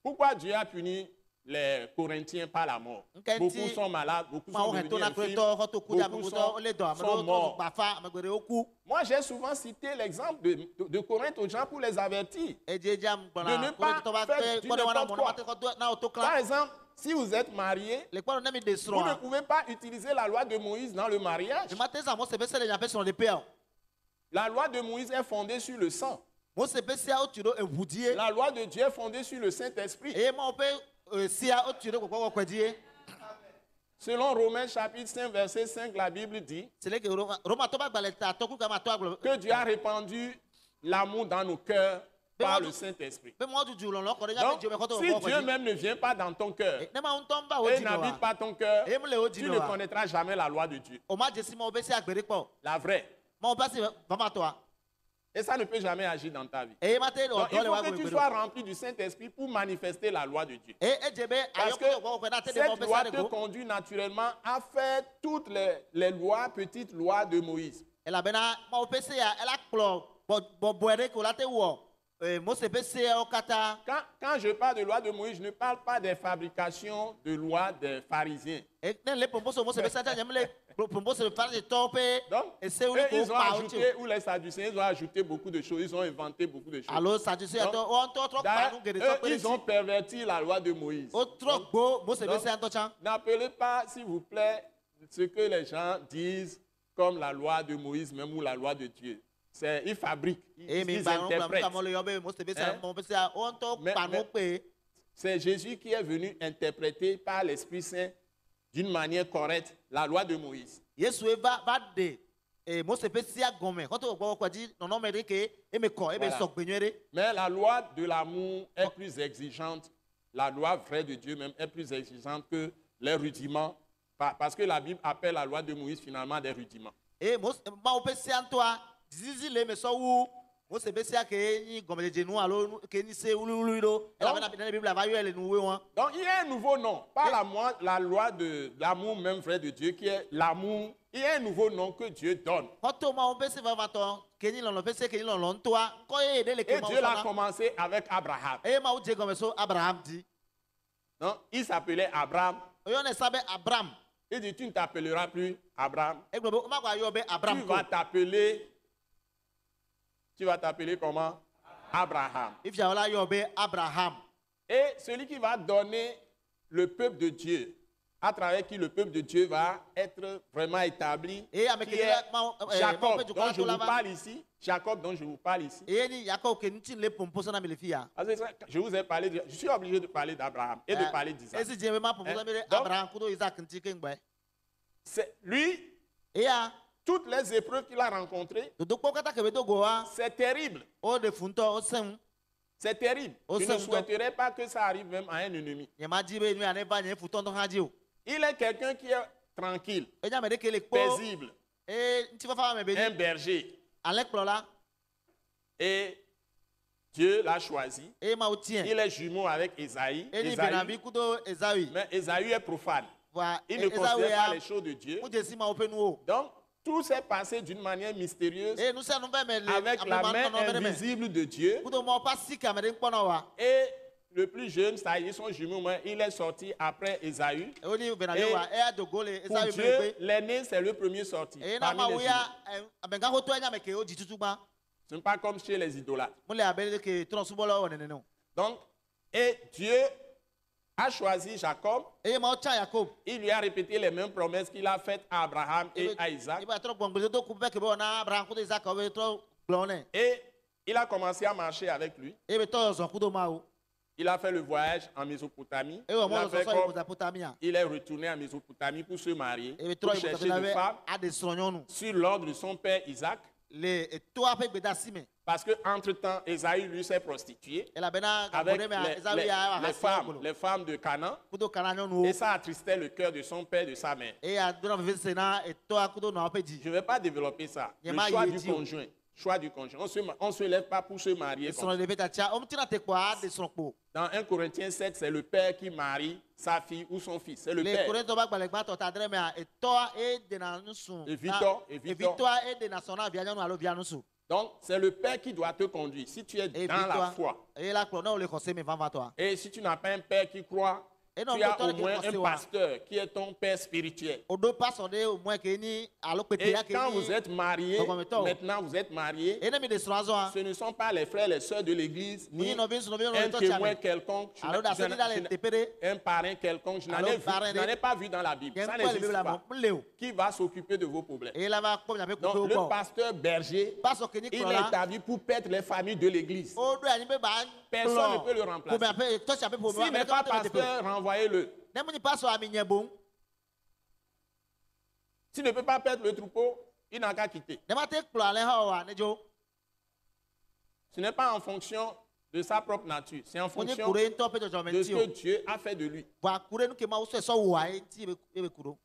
Pourquoi Dieu a puni les Corinthiens par la mort? Nkenti- Beaucoup sont malades, beaucoup ma sont wo hɛn to na devenus kure infimes, tɔ xɔ to ku di ame beaucoup kutɔ o le dɔ ame sont ɖewo tɔ morts. gbafa ame geɖewo ku Moi, j'ai souvent cité l'exemple de Corinthe aux gens pour les avertir. edze am De ne gbɔna pas kore tɔ va faire kpe du kpɔ ɖe wa na n'importe mɔ ne ma te quoi. kɔ do na o to Par klã exemple, si vous êtes marié, le kpɔ ɖe ne mi de vous ne srɔ̃a pouvez pas utiliser la loi de Moïse dans le mariage. mi ma te zã mose be se le nyaƒe srɔ̃ de pea o La loi de Moïse est fondée sur le sang. mose be sia o tu ɖo eʋu dzi ye La loi de Dieu est fondée sur le Saint-Esprit. eye mawo ƒe sia o tu ɖo gbɔgbɔ wɔkɔe dzi ye Selon Romains chapitre 5, verset 5, la Bible dit c'est le ke romatɔ ba gbalẽ ta tɔ ku kama tɔ agblɔ que Dieu a répandu l'amour dans nos cœurs par le Saint-Esprit. be mɔ dudu lɔlɔ kɔ ɖe Donc, nyaƒe dziwo me kɔtɔ si wɔkɔ Dieu dzi même ne vient pas dans ton cœur ne ma ŋutɔ ba wo et dzi n'habite wa pas ton cœur, eye mu le wo dzi tu ne wa connaîtras jamais la loi de Dieu. o ma dze si mawo be se agbe ɖe kpɔ La vraie. mawo be asi vamatɔa Et ça ne peut jamais agir dans ta vie. eye ma te Donc, ɔdɔ il le wa faut que gbe tu gbe sois ɖo rempli du Saint-Esprit pour manifester la loi de Dieu. eye edze be Parce que ayɔkɔtɔ gbɔgbɔ na te de mawo cette be loi se te ɖe go conduit naturellement à faire toutes les lois, petites lois de Moïse. elabena mawo ƒe se ya ela kplɔ bɔbɔe ɖe ko la te wɔ mose ƒe seyawo katã Quand je parle de loi de Moïse, je ne parle pas des fabrications de lois des pharisiens. ne le pomposo mose ƒe se ta nyem le pomposo farisitɔwo ƒe Donc, esewo eux, ne ko ils ont kpa wo tsi ajouté, ou les Sadducéens, ils ont ajouté beaucoup de choses, ils ont inventé beaucoup de choses. alo saduseyatɔ wɔn ŋutɔ trɔ kpa nu geɖe D'ailleurs, tɔ eux, kpe ils ont ɖe perverti la loi de Moïse. tsi wotrɔ gbo mose ƒe donc, seya ŋutɔ tsã N'appelez pas, s'il vous plaît, ce que les gens disent comme la loi de Moïse, même ou la loi de Dieu. Ils fabriquent, eye mi ils gba ŋu kpla nu interprètent. kamɔ le yɔ be mose ƒe seya Hein? mɔ ƒe seya wɔn ŋutɔ Mais- kpa nu mais- kpe C'est Jésus qui est venu interpréter par l'Esprit Saint d'une manière correcte la loi de Moïse. yesue va ɖe mose ƒe seya gɔme kɔtɔ gbɔgbɔ kɔ dzi nɔnɔme ɖe ke eme kɔ eme Voilà. sɔ gbe nyuie ɖe Mais la loi de l'amour est plus exigeante. La loi vraie de Dieu même est plus exigeante que les rudiments, parce que la Bible appelle la loi de Moïse finalement des rudiments. Et moi, je suis en toi. Zizi le me so wu. Moi, c'est besia que ni comme les genoux alors que ni c'est ulu. Et la Bible va y aller nous. Donc il y a un nouveau nom, pas la loi de l'amour même vrai de Dieu qui est l'amour. Il y a un nouveau nom que Dieu donne. Et Dieu l'a commencé avec Abraham. Donc il s'appelait Abraham. Il dit tu ne t'appelleras plus Abraham. Tu vas t'appeler comment? Abraham. Et celui qui va donner le peuple de Dieu, à travers qui le peuple de Dieu va être vraiment établi, qui est Jacob, dont je vous parle ici. Jacob, dont je vous parle ici. Je vous ai parlé, je suis obligé de parler d'Abraham et de parler d'Isaac. Lui, toutes les épreuves qu'il a rencontrées, c'est terrible. C'est terrible. Je ne souhaiterais pas que ça arrive même à un ennemi. Il est quelqu'un qui est tranquille, paisible, un berger. Et Dieu l'a choisi. Il est jumeau avec Ésaü. Mais Ésaü est profane. Il ne considère pas les choses de Dieu. Donc, tout s'est passé d'une manière mystérieuse avec la main invisible de Dieu. Et le plus jeune, c'est-à-dire son jumeau, il est sorti après Ésaü. Pour Dieu, l'aîné, c'est le premier sorti. Parmi les jumeaux. Ce n'est pas comme chez les idolâtres. Donc, et Dieu a choisi Jacob. Il lui a répété les mêmes promesses qu'il a faites à Abraham et à Isaac. Et il a commencé à marcher avec lui. Il a fait le voyage en Mésopotamie. Il est retourné en Mésopotamie pour se marier, pour chercher une femme sur l'ordre de son père Isaac. Parce qu'entre-temps, Ésaü lui s'est prostitué avec les femmes de Canaan. Et ça attristait le cœur de son père et de sa mère. Je ne vais pas développer ça. Le choix du conjoint. On ne se lève pas pour se marier. Dans 1 Corinthiens 7, c'est le père qui marie sa fille ou son fils. C'est le père. Donc, c'est le père qui doit te conduire. Si tu es dans la foi. Et si tu n'as pas un père qui croit, tu as au moins un pasteur qui est ton père spirituel. Et quand vous êtes mariés, maintenant vous êtes mariés, ce ne sont pas les frères et les sœurs de l'église, ni un témoin quelconque, un parrain quelconque. Je n'en ai pas vu dans la Bible. Ça n'existe pas. Qui va s'occuper de vos problèmes? Donc le pasteur berger, il est établi pour paître les familles de l'église. Personne ne peut le remplacer. S'il n'est pas pasteur, renvoyez-le. S'il ne peut pas perdre le troupeau, il n'a qu'à quitter. Ce n'est pas en fonction de sa propre nature, c'est en fonction de ce que Dieu a fait de lui.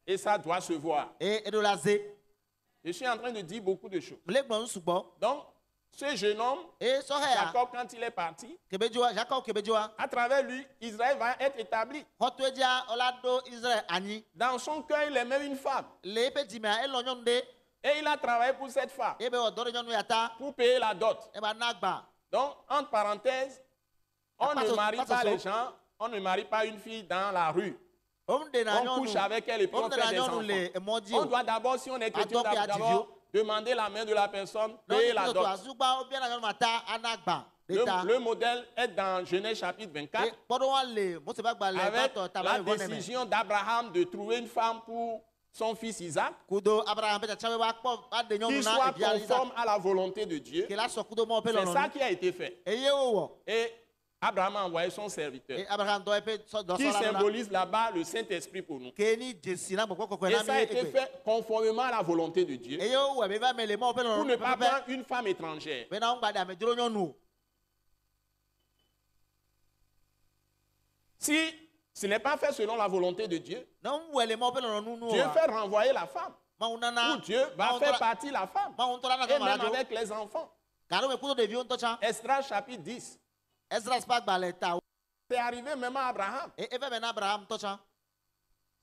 Et ça doit se voir. Je suis en train de dire beaucoup de choses. Donc, ce jeune homme, Jacob, quand il est parti, à travers lui, Israël va être établi. Dans son cœur, il aimait une femme. Et il a travaillé pour cette femme, pour payer la dot. Donc, entre parenthèses, on ne marie pas les gens, on ne marie pas une fille dans la rue. On couche avec elle et puis on fait des enfants. On doit d'abord, si on est chrétien, d'abord demander la main de la personne, payer la dot. Le modèle est dans Genèse chapitre 24 avec la décision d'Abraham de trouver une femme pour son fils Isaac qui soit conforme à la volonté de Dieu. C'est ça qui a été fait. Et Abraham a envoyé son serviteur qui symbolise là-bas le Saint-Esprit pour nous. Et ça a été fait conformément à la volonté de Dieu pour ne pas prendre une femme étrangère. Si Ce n'est pas fait selon la volonté de Dieu. Na mwele mo pe no nu Dieu fait renvoyer la femme. Ma unana. Ou Dieu va faire partir la femme. Ma untola na Et même kamara. avec les enfants. Karo me kudo de vion tocha. Esdras chapitre 10. Ezra spak baleta. C'est arrivé même à Abraham. E eve ben Abraham tocha.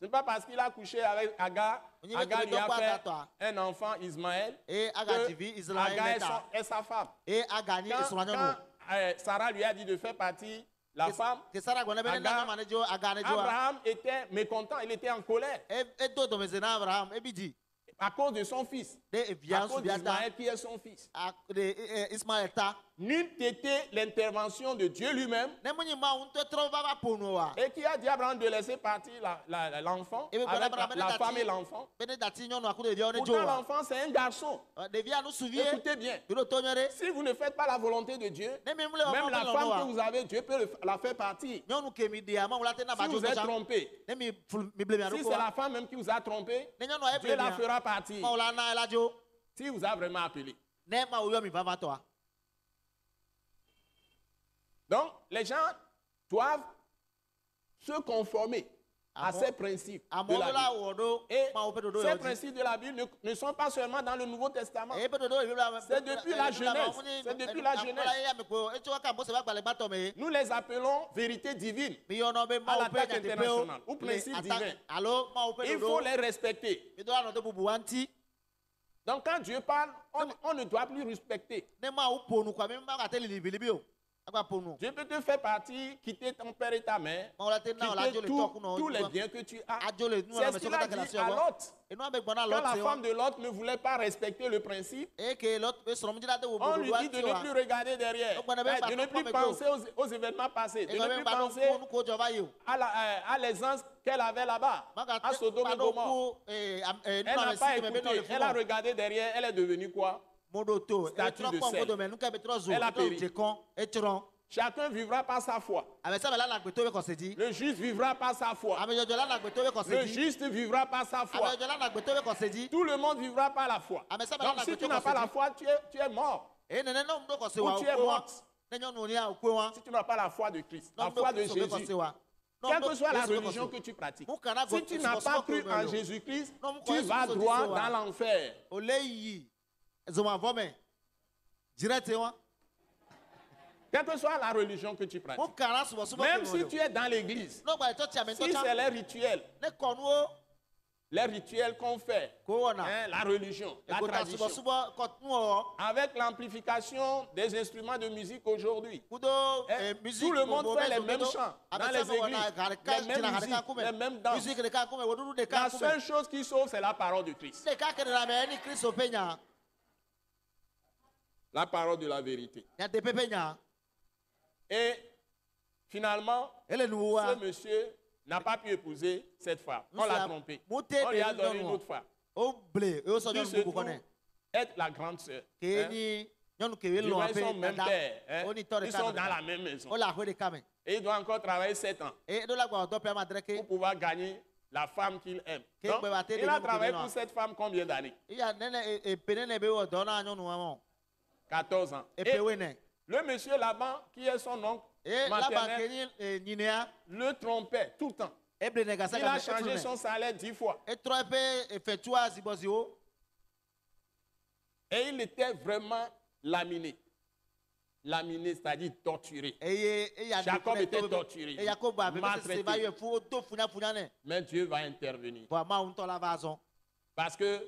Ce n'est pas parce qu'il a couché avec Agar. Agar lui a fait un enfant, Ismaël. E aga TV que Israël Agar neta. est sa femme. E aga ni Israël no. Quand Sarah lui a dit de faire partir la femme, Que Sarah gona ben na manejo aga nejo. Abraham était mécontent, il était en colère E do do mezena Abraham e bidi. à cause de son fils, De à vian cause subiata. d'Ismaël qui est son fils. De Ismaël ta. N'eût été l'intervention de Dieu lui-même Ne munyi ma unto tro baba pono wa. et qui a dit à Abraham de laisser partir l'enfant, Et bien, avec Abraham, la femme et l'enfant. Bene dati nyono akudo de vion nejo. Pourtant l'enfant c'est un garçon. De vian no suvie. Écoutez bien, Biro tonyere. si vous ne faites pas la volonté de Dieu, Ne me mule même la femme que vous avez, Dieu peut la faire partir. nyɔnu ke mi ɖea ma wòle te na Si badzo vous êtes tɔtsa trompé, ne mi ble mia si ɖokua c'est la femme même qui vous a trompé, ne nyɔnua ye Dieu ble la mia fera partir. ma wòle ana ela dzo Si vous a vraiment appelé. ne ma wò yɔ mi vavãtɔa. Donc, les gens doivent se conformer à ces principes de amewo la la Bible. wɔ ɖo Et ma wò ƒe ɖoɖo ces yɔ dzi principes de la Bible ne sont pas seulement dans le Nouveau Testament. eye ƒe ɖoɖo yi bla C'est depuis la Genèse. C'est depuis la Genèse. ya me ko etso ka mose ba gbalẽ gbãtɔ me ye Nous les appelons vérité divine. mi yɔnɔ be À ma wò ƒe l'attaque nyateƒewo internationale, ou le principe ata divin. alo ma wò ƒe Il faut ɖoɖo les respecter. mi do anɔ ɖe bubu wa ŋuti Donc, quand Dieu parle, on ne doit plus respecter. ne ma wò ƒo nu kɔa mi ma gate lili bilibi o agba ƒo nu Dieu peut te faire partir, quitter ton père et ta mère, ma wòle te na wòle adzo quitter le tɔ kunɔ tous les biens que tu as. adzo le nu C'est ame ce tso qu'il a kata ke le dit asi à wɔ Lot. enua be gbɔna Quand la lɔt se femme wɔ de Lot ne voulait pas respecter le principe, eke lɔt be srɔ̃mdzila de wo on lui ɖoɖoa dit de ŋuti ne wa plus regarder derrière, Donc, on avait de pas ne plus de penser aux événements passés, de eke ne be plus ba penser ɖo nu ko dzɔ va yi o à l'aisance qu'elle avait là-bas, à Sodome et ɖo Gomorrhe. ku Elle nunɔame n'a pas si keme be nɔ écouté, le elle a funu regardé derrière, elle est devenue quoi? mo ɖo to Statue etrɔ de kpɔ sel. ŋgo dome nu ke be trɔ zo Elle a trɔ péri. dze kɔ etrɔ Chacun vivra par sa foi. ame sia ame la na agbeto be kɔse dzi Le juste vivra par sa foi. ame dzɔdzɔ la na agbeto be kɔse Le dzi juste vivra par sa ame foi. dzɔdzɔ la na agbeto be kɔse dzi Tout le monde vivra par la foi. ame sia ame Donc la na si tu agbeto n'as pas kɔse la dzi foi, tu es mort. eye nene ne ŋu ɖo kɔse Ou wa tu es okue wa morte. ne nyɔnu ni okue wa Si tu n'as pas la foi de Christ, ne la ŋu foi ɖo de kristu be Jésus, kɔse wa quelle que soit la religion que tu pratiques, mu kana si tu n'as pas cru en Jésus-Christ, tu vas droit dans l'enfer. o le yi zomavɔ me direct wa Quelle que soit la religion que tu mu pratiques. kana subɔsubɔ Même si tu es dans l'église, n'o gba etɔ tia me si ŋutɔ c'est les rituels qu'on fait, ko wɔna hein, la religion, la ekota tradition, subɔsubɔ kɔtuwɔ avec l'amplification des instruments de musique aujourd'hui, kudo musique tout le monde fait les mêmes chants dans les églises, les mêmes musiques, les mêmes danses. musique ɖeka kume woɖuɖu La ɖeka kume seule chose qui sauve, c'est la parole de Christ. ɖeka ke ɖe ame ni kristu ƒe nya La parole de la vérité. nyateƒe ƒe nya Et finalement, ele nuwoa ce monsieur n'a pas pu épouser cette femme. On l'a trompé. On lui a donné une autre femme. o ble eye wosɔ Qui nyɔnu se bubu trouve kɔ nɛ être la grande sœur. ke Hein? ni nyɔnu ke Ils lɔ sont aƒe même dada père. Hein? o ni tɔ Ils sont dans ɖeka la même maison. o le aƒe ɖeka me Et il doit encore travailler 7 ans eye ɖo la gbɔ dɔ ƒe ama adre ke pour pouvoir gagner la femme qu'il aime. Que Donc, peut battre il les a hommes travaillé qui pour cette femme combien d'années? iya nene epe nene be wɔ dɔ na nyɔnu wa mɔ 14 ans. Et epe we nɛ le monsieur Laban, qui est son oncle eye laba ke maternel, ni nyinea le trompait tout le temps. eble nɛ gasa Il a ka changé son salaire 10 fois. etrɔ eƒe efetua zibɔziwo Et il était vraiment laminé. Laminé, c'est-à-dire torturé. eye eya Jacob était torturé, eya ko ba maltraité. bebe se va yɔ fu wodo funyafunya nɛ Mais Dieu va intervenir. bɔn amawu ŋutɔ la va zɔn Parce que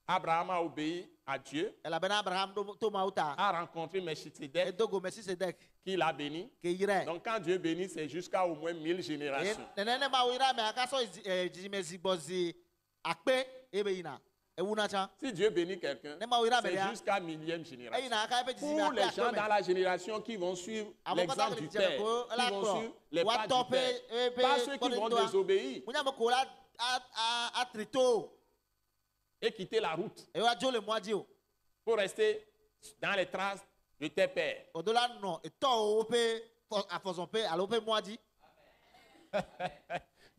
Abraham a obéi à Dieu, elabena abraham to mawu ta a rencontré Melchisedec, edogo Mesisedek qui l'a béni. ke yirɛ Donc quand Dieu bénit, c'est jusqu'à au moins 1000 eye générations. nene ne mawu yira mɛ aka sɔ dzidzimezigbɔzi akpe ebe yina ewuna tsa Si Dieu bénit quelqu'un, ne mawu yira mɛ c'est ya jusqu'à millième génération. eyina aka eƒe Pour dzidzime les akpe gens dans akpe la génération qui vont suivre l'exemple du Père, qui vont suivre les pas du watɔ Père, ƒe pas ceux qui vont désobéir munyame ko la atri to et quitter la route eye wadzo le mɔa dzi o pour rester dans les traces de tes pères. o do la nɔ etɔwo ƒe afɔzɔn ƒe alo ƒe mɔa dzi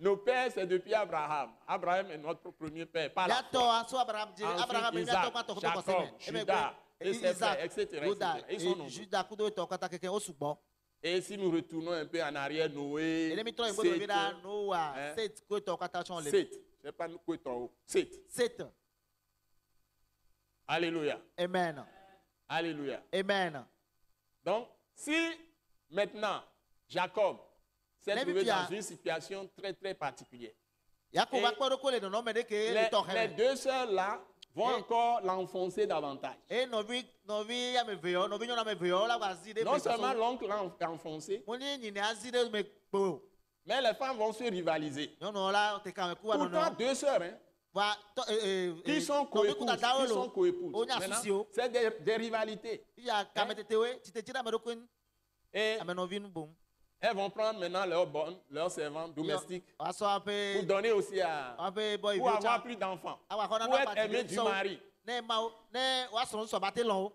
Nos pères, c'est depuis Abraham. Abraham est notre premier père, pas la foi. miatɔ so abraham dzi Ensuite, abraham ye Isaac, miatɔ kpatɔ kɔtɔ Jacob, kɔsɛmɛ Judas, et ses frères, etc., Juda etc. Ils sont nombreux. Juda kudo etɔ kata keke o sugbɔ Et si nous retournons un peu en arrière, Noé, ele mi trɔ Seth, igbe da Noa hein? Seth ko tɔ katã tsɔ le Seth, je sais pas quoi ton Seth. Seth. Alléluia. Amen. Alléluia. Amen. Donc, si maintenant Jacob s'est Les trouvé bibia- dans une situation très très particulière, Yakob Et va kpɔ ɖo ko le nɔnɔme ɖe ke le tɔ les xɛ. deux sœurs là vont Et- encore l'enfoncer davantage. Eye nɔvi ame eve yɔ nɔvi nyɔnu ame eve yɔ la va zi ɖe Non me seulement gbɔsɔ. l'oncle l'a enfoncé, Mo ni nyine azi ɖe me kpo. mais les femmes vont se rivaliser. Nyɔnu la te kame ku wa Pourtant, nɔnɔ. deux sœurs hein, Va qui sont nɔvi coépouses. ku dadawo Qui sont lo. coépouses. O nya Maintenant, susi o. c'est des rivalités. Iya kame tetewe titeti ɖe ame ɖokui Et ame nɔvi nu bom. elles vont prendre maintenant leurs bonnes, leurs servantes domestiques Wa sɔ pour aƒe donner aussi à. aƒe bɔ Pour iviwo avoir tsa. plus d'enfants. Awa xɔ Pour nana être aimé pati du sɔwo. mari. Ne mawo ne wa srɔ̃ sɔ ba te lɔn o.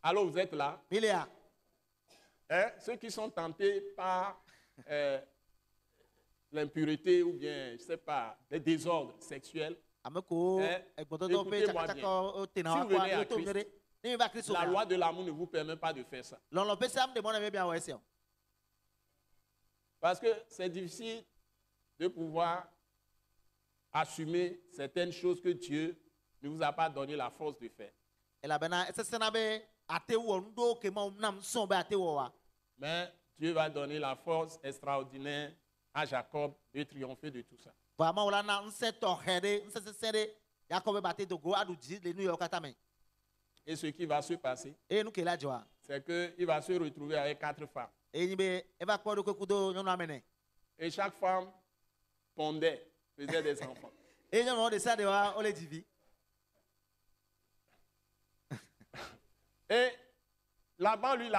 Alors vous êtes là. Mi le ya. Hein, ceux qui sont tentés par l'impureté ou bien, je ne sais pas, des désordres sexuels, Ame ko egbɔdɔdɔ ƒe écoutez-moi tsakatsaka o tena Si wa vous venez kɔ à o to Christ, ŋu ɖe. Ne mi va Kristo la mea, loi de l'amour ne vous permet pas de faire ça. lɔlɔ ƒe sam de mɔ na mi bia wɔ esia o. Parce que c'est difficile de pouvoir assumer certaines choses que Dieu ne vous a pas donné la force de faire. Elabena esesẽna be ate wɔ nu ɖewo ke Mawu nam sɔ̃ be ate wɔ wa. Mais Dieu va donner la force extraordinaire à Jacob de triompher de tout ça. Vɔa Mawu la na ŋusẽ tɔxɛ ɖe ŋusẽ sesẽ ɖe Yakob be ate do go aɖu dzi le nu yawo katã me. Et ce qui va se passer, Eye nu ke la dzɔa. c'est qu'il va se retrouver avec 4 femmes. Eye nyi be eva kpɔ ɖokui kudo nyɔnu ame ene. Et chaque femme pondait, faisait des enfants. Eye nyɔnuawo ɖe sia ɖe wa wole dzi vi. Et Laban, lui, Et-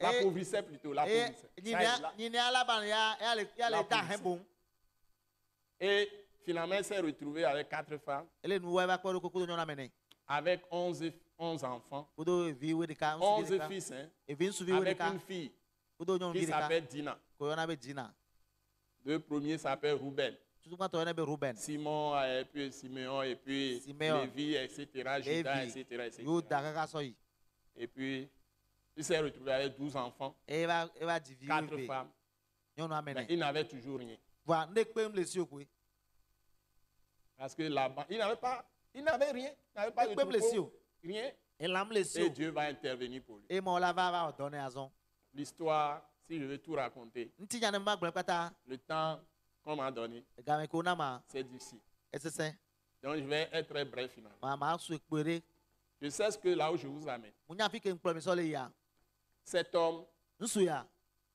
l'appauvrissait plutôt. Eye L'appauvrissait. Ça, nyinia Laban ya le ta hɛ boŋ. Et finalement, il s'est retrouvé avec 4 femmes, Ele nu wa eva kpɔ ɖokui kudo nyɔnu ame ene. avec 11 enfants, Kudo evi wo ɖeka. 11 ŋutsuvi ɖeka. fils, hein, Evi ŋutsuvi wo avec ɖeka. une fille Kudo nyɔnuvi qui ɖeka. s'appelle Dina. Ko yɔna be Dina. Le premier s'appelle Ruben. Tutugbãtɔ yɔnɛ be Ruben. Simon, et puis Siméon, et puis Siméon. Lévi, etc., Judas, Levi. etc., etc. Yuda kaka sɔ yi. Et puis, il s'est retrouvé avec 12 enfants, Eva dzi vi 4 weve. femmes, Nyɔnu ame mais ene. il n'avait toujours rien. Voa ne kpem le si o koe. Parce que là-bas, il n'avait rien, il n'avait pas de Kpem le si troupeau, o. rien. Elam le si Et o. Dieu va intervenir pour lui. E ma la va o dɔnne azɔ. L'histoire, si je veux tout raconter, Ŋuti nya ne ma gblɔ kpata. le temps qu'on m'a donné, Game ko na ma c'est difficile. esesẽ. Donc je vais être très bref finalement. Ma su ekpe ɖe. Je sais ce que là où je vous amène. Mo nya fi ke ŋkplɔ mi sɔ le yia. Cet homme, Ŋusu ya.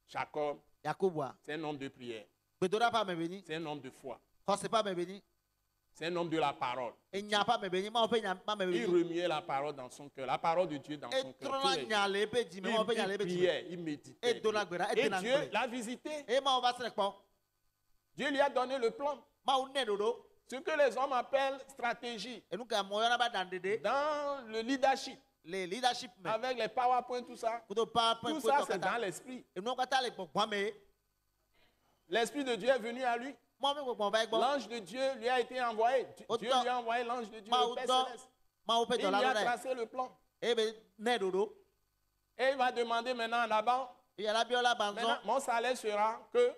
Jacob, Yakoboa. c'est un homme de prière, Gbedoɖaƒe ame be nyi. c'est un homme de foi, Xɔse ƒe ame be nyi. c'est un homme de la parole. Enya ƒe ame be nyi. Mawu ƒe nya ƒe ame be Il nyi. remuait la parole dans son cœur, la parole de Dieu dans son cœur. tous Etrɔna les jours. nya le eƒe dzime. Mawu ƒe nya le Il eƒe dzime. priait, il méditait. Edona gbe ɖa. Et Edena Dieu ŋkple. l'a visité. Eye Mawu va srɛ̃ kpɔ. Dieu lui a donné le plan. Mawu nɛ ɖoɖo. Ce que les hommes appellent stratégie Enu ke amewo yɔna be ɖaɖeɖe. dans le leadership, Le leadership me. avec les PowerPoint, tout ça. Kudo PowerPoint Tout ça, kpetɔ c'est dans katã. l'esprit. Enuwo katã le gbɔgbɔa me. L'esprit de Dieu est venu à lui. Mawu me gbɔgbɔ va egbɔ. L'ange de Dieu lui a été envoyé. Dieu Autant- lui a envoyé l'ange de Dieu, Mawu le Père dɔ. Céleste. Mawu ƒe Il lui dɔla a ɖe. tracé le plan. Eye be nɛ ɖoɖo. Et il va demander maintenant là-bas, Eya la biɔ la maintenant, banzɔ. mon salaire sera que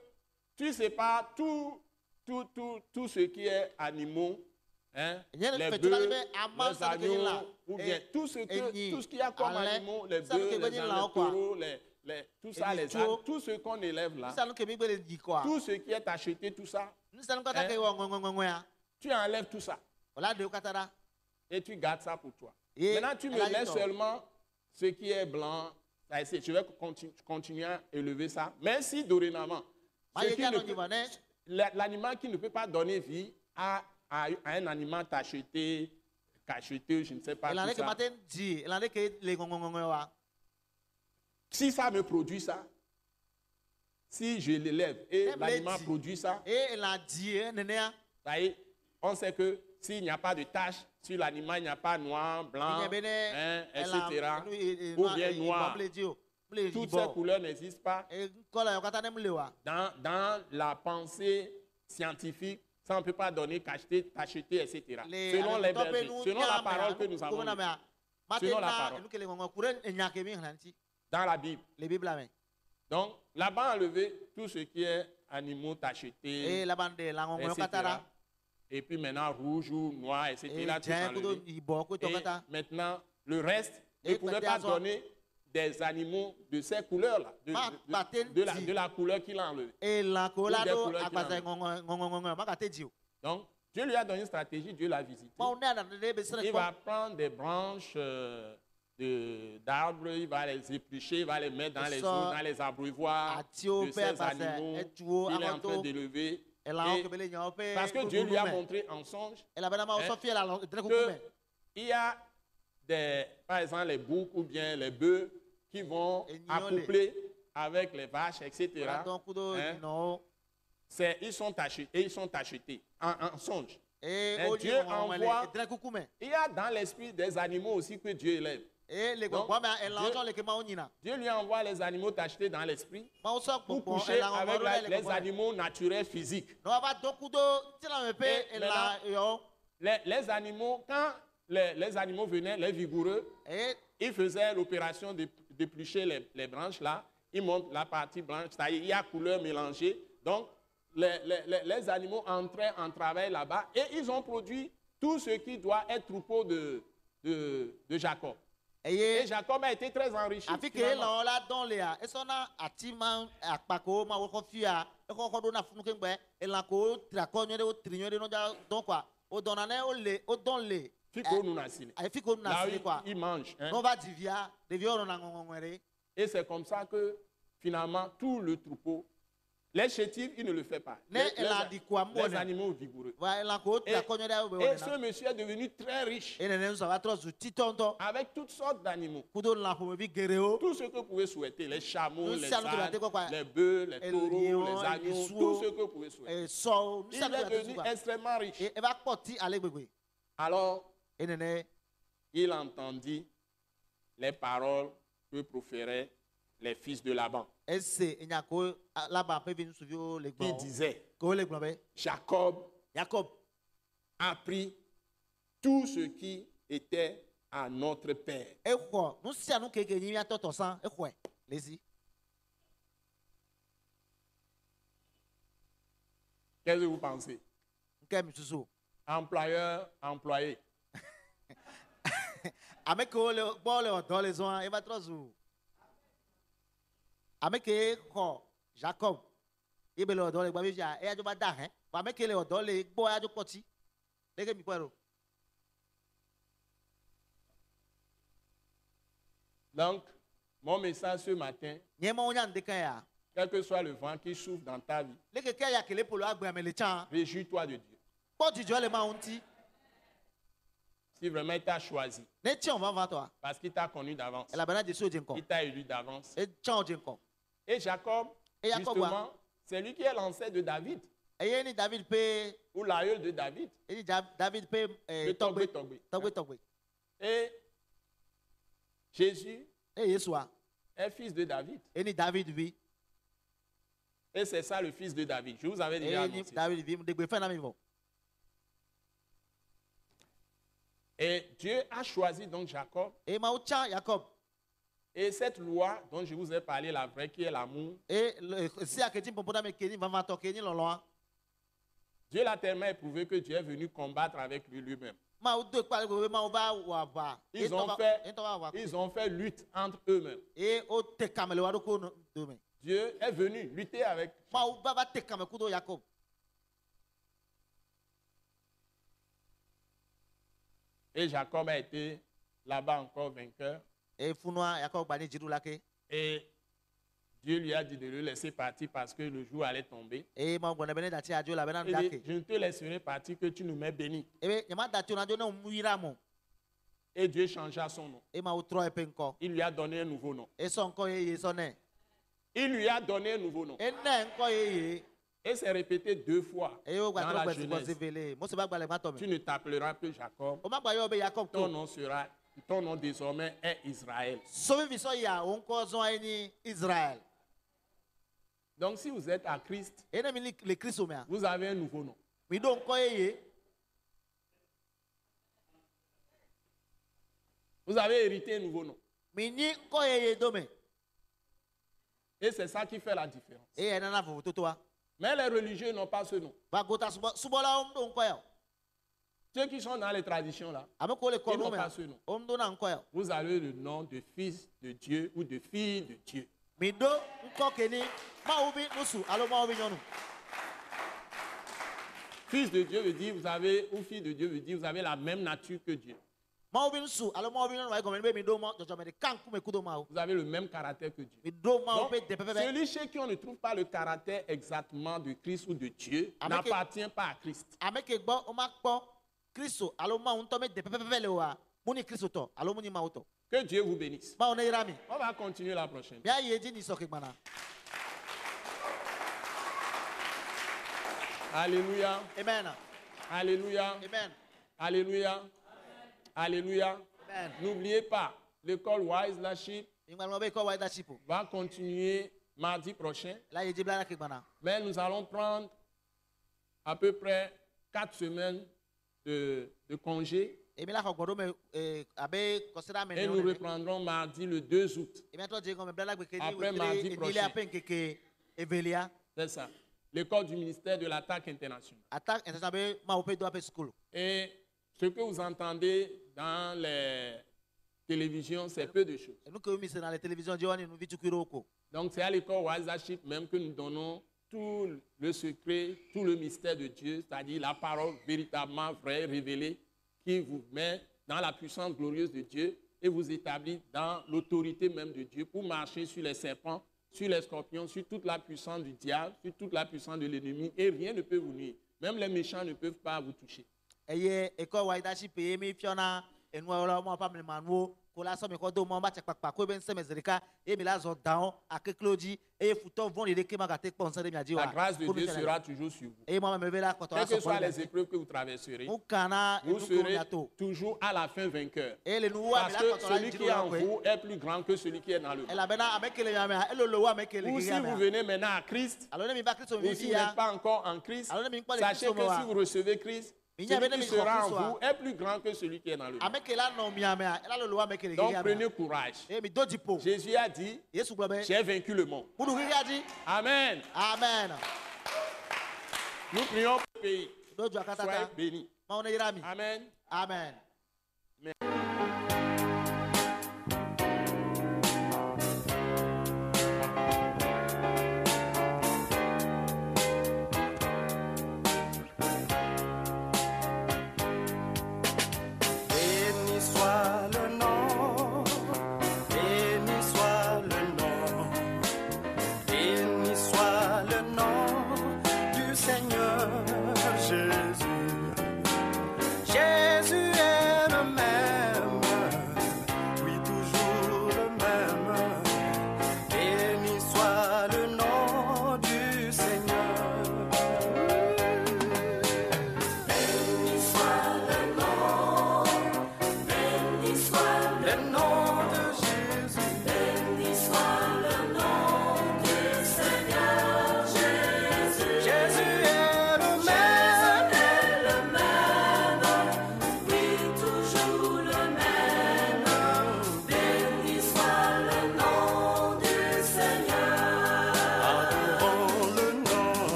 tu sépares tout ce qui est animaux, hein, Nye ne les fetula bœufs, be ama les nsɛnɛ ke nyi la. agneaux, ou bien tout ce enyi, qu'il y a comme alɛ, animaux, les nsɛnɛ bœufs, ke be les nyi ânes, lãwo les kɔa. taureaux, tout ça, les Elitsuwo. ânes, tout ce qu'on élève là, Nusanu ke mi gbe le di kɔa. tout ce qui est acheté, tout ça, Nusanu katã ke wɔ ŋɔŋɔŋɔŋɔa. tu enlèves tout ça Wòla ɖewo katã ɖa. et tu gardes ça pour toi. Ye Maintenant, tu me ela yi laisses tɔ. seulement ce qui est blanc. Ça, je vais continuer à élever ça. Mais si dorénavant, Ma ce ye qui dza ne nɔ peut- nyi vɔ ne. l'animal qui ne peut pas donner vie à un animal cacheté, je ne sais pas Elã tout ɖe ke ça. ma te dzi. Elã ɖe ke le ŋɔŋɔŋɔŋɔ wa. Si ça me produit ça, si je l'élève et Même l'animal les produit ça, Eye elã dzi nenea. ça y est, on sait que s'il n'y a pas de tache, sur l'animal il n'y a pas noir, blanc, Nye be ne hein, elã etc., nu e- e- ou nua- bien e- yibɔ noir. mle dzi o. Mle Toutes ces yibɔ. couleurs n'existent pas. Kɔla yawo katã ne mle wa. Dans la pensée scientifique, ça on ne peut pas donner t'acheter, etc. Selon les bergers, selon la parole que nous avons lue. Selon la parole. Enu ke le ŋɔŋɔ ku ɖe enya ke mi xlẽ ŋuti. dans la Bible. Les Bibles là mais. Donc, Laban a enlevé tout ce qui est animaux Et tachetés, la bande la ngongo etc. katara. Et puis maintenant, rouge ou noir, etc. Et Il a tout tiens kudo enlevé. ibo kudo Et kata. maintenant, le reste ne Et pouvait maintenant, pas donner des animaux de ces couleurs-là, de la couleur qu'il a enlevée. Et la colado couleurs qu'il a akbaza ngongo makate dio. Donc, Dieu lui a donné une stratégie, Dieu l'a visité. Ma on est dans les besere Il quoi. va prendre des branches d'arbres, il va les éplucher, il va les mettre dans les eaux, dans les abreuvoirs de ces animaux qu'il est en train d'élever. Et là on kebele nyo pe. Parce que Dieu lui a montré en songe Et la bana ma so fie la qu'il y a par exemple les boucs ou bien les bœufs qui vont accoupler avec les vaches, etc. Non. Ils sont achetés en songe. Et Dieu envoie. Il y a dans l'esprit des animaux aussi que Dieu élève. Donc, Dieu lui envoie les animaux achetés dans l'esprit pour coucher avec les animaux naturels physiques. Les animaux, quand les animaux venaient, les vigoureux, ils faisaient l'opération d'éplucher les branches là. Ils montent la partie blanche, c'est-à-dire il y a couleur mélangée. Donc, les animaux entraient en travail là-bas et ils ont produit tout ce qui doit être troupeau de Jacob. Et Jacob a été très enrichi. Là où il mange. Et c'est comme ça que finalement tout le troupeau, les chétifs, il ne le fait pas. Les animaux vigoureux. Et ce monsieur est devenu très riche avec toutes sortes d'animaux. Tout ce que vous pouvez souhaiter, les chameaux, les ânes, les bœufs, les taureaux, les agneaux, tout ce que vous pouvez souhaiter. Il est devenu extrêmement riche. Alors, il entendit les paroles que proféraient les fils de Laban. Qui disait, Jacob a pris tout ce qui était à notre père. Qu'est-ce que vous pensez? Employeur, employé. Jacob. Donc, mon message ce matin, quel que soit le vent qui souffle dans ta vie, réjouis-toi de Dieu. Si vraiment il t'a choisi, parce qu'il t'a connu d'avance, il t'a élu d'avance. Et Jacob, justement, c'est lui qui est l'ancêtre de David, ou l'aïeul de David. Et Jésus est fils de David. Et c'est ça le fils de David. Je vous avais déjà annoncé. Et Dieu a choisi donc Jacob. Et cette loi dont je vous ai parlé, la vraie, qui est l'amour, Dieu l'a tellement éprouvé que Dieu est venu combattre avec lui-même. Ils ont fait lutte entre eux-mêmes. Dieu est venu lutter avec Jacob. Et Jacob a été là-bas encore vainqueur. Et Dieu lui a dit de le laisser partir parce que le jour allait tomber. Il dit, je ne te laisserai partir que tu nous mets bénis. Et Dieu changea son nom. Il lui a donné un nouveau nom. Il lui a donné un nouveau nom. Et c'est répété 2 fois dans la Genèse. Tu ne t'appelleras plus Jacob. Ton nom désormais est Israël. Donc si vous êtes à Christ, vous avez un nouveau nom. Vous avez hérité un nouveau nom. Et c'est ça qui fait la différence. Et elle a voté toi. Mais les religieux n'ont pas ce nom. Va gota subola on quoi. Ceux qui sont dans les traditions là, Avec quoi les ils n'ont colons pas ce nom. on donne en quoi. Vous avez le nom de fils de Dieu ou de fille de Dieu. Mido nko keni ma ubi nusu alo ma ubi nyonu. Fils de Dieu veut dire vous avez, ou fille de Dieu veut dire vous avez la même nature que Dieu. Ma ubi nusu alo ma ubi nyonu wa gomen be mido ma jojo me de kanku me kudo ma. Vous avez le même caractère que Dieu. Mido ma Donc, ubi de pepe. celui chez qui on ne trouve pas le caractère exactement de Christ ou de Dieu n'appartient pas à Christ. Avec egbo o ma po Kristo alo ma unto me de pepe le wa. Muni Kristo to alo muni ma uto. Que Dieu vous bénisse. Ma on irami. On va continuer la prochaine. Bia yeji ni soke mana. Alléluia. Amen. Alléluia. Amen. Alléluia. Alléluia. Amen. N'oubliez pas, l'école Wise Leadership Ingwa be ko wa leadership. va continuer mardi prochain. La yeji bla ke mana. Mais nous allons prendre à peu près 4 semaines de congé. Et nous reprendrons mardi le 2 août. Après mardi prochain. C'est ça. L'école du ministère de l'attaque internationale. Et ce que vous entendez dans les télévisions, c'est peu de choses. Donc c'est à l'école Wise Leadership même que nous donnons tout le secret, tout le mystère de Dieu, c'est-à-dire la parole véritablement vraie, révélée, qui vous met dans la puissance glorieuse de Dieu et vous établit dans l'autorité même de Dieu pour marcher sur les serpents, sur les scorpions, sur toute la puissance du diable, sur toute la puissance de l'ennemi et rien ne peut vous nuire. Même les méchants ne peuvent pas vous toucher. La grâce de Dieu sera toujours sur vous. Quelles que soient les épreuves que vous traverserez, vous serez toujours à la fin vainqueur. Parce que celui qui est en vous est plus grand que celui qui est dans le monde. Ou si vous venez maintenant à Christ, ou si vous n'êtes pas encore en Christ, sachez que si vous recevez Christ, celui qui sera en vous est plus grand que celui qui est dans le monde. Donc prenez courage. Jésus a dit, j'ai vaincu le monde. Amen. Amen. Nous prions pour le pays. Soyez bénis. Amen. Amen. Amen.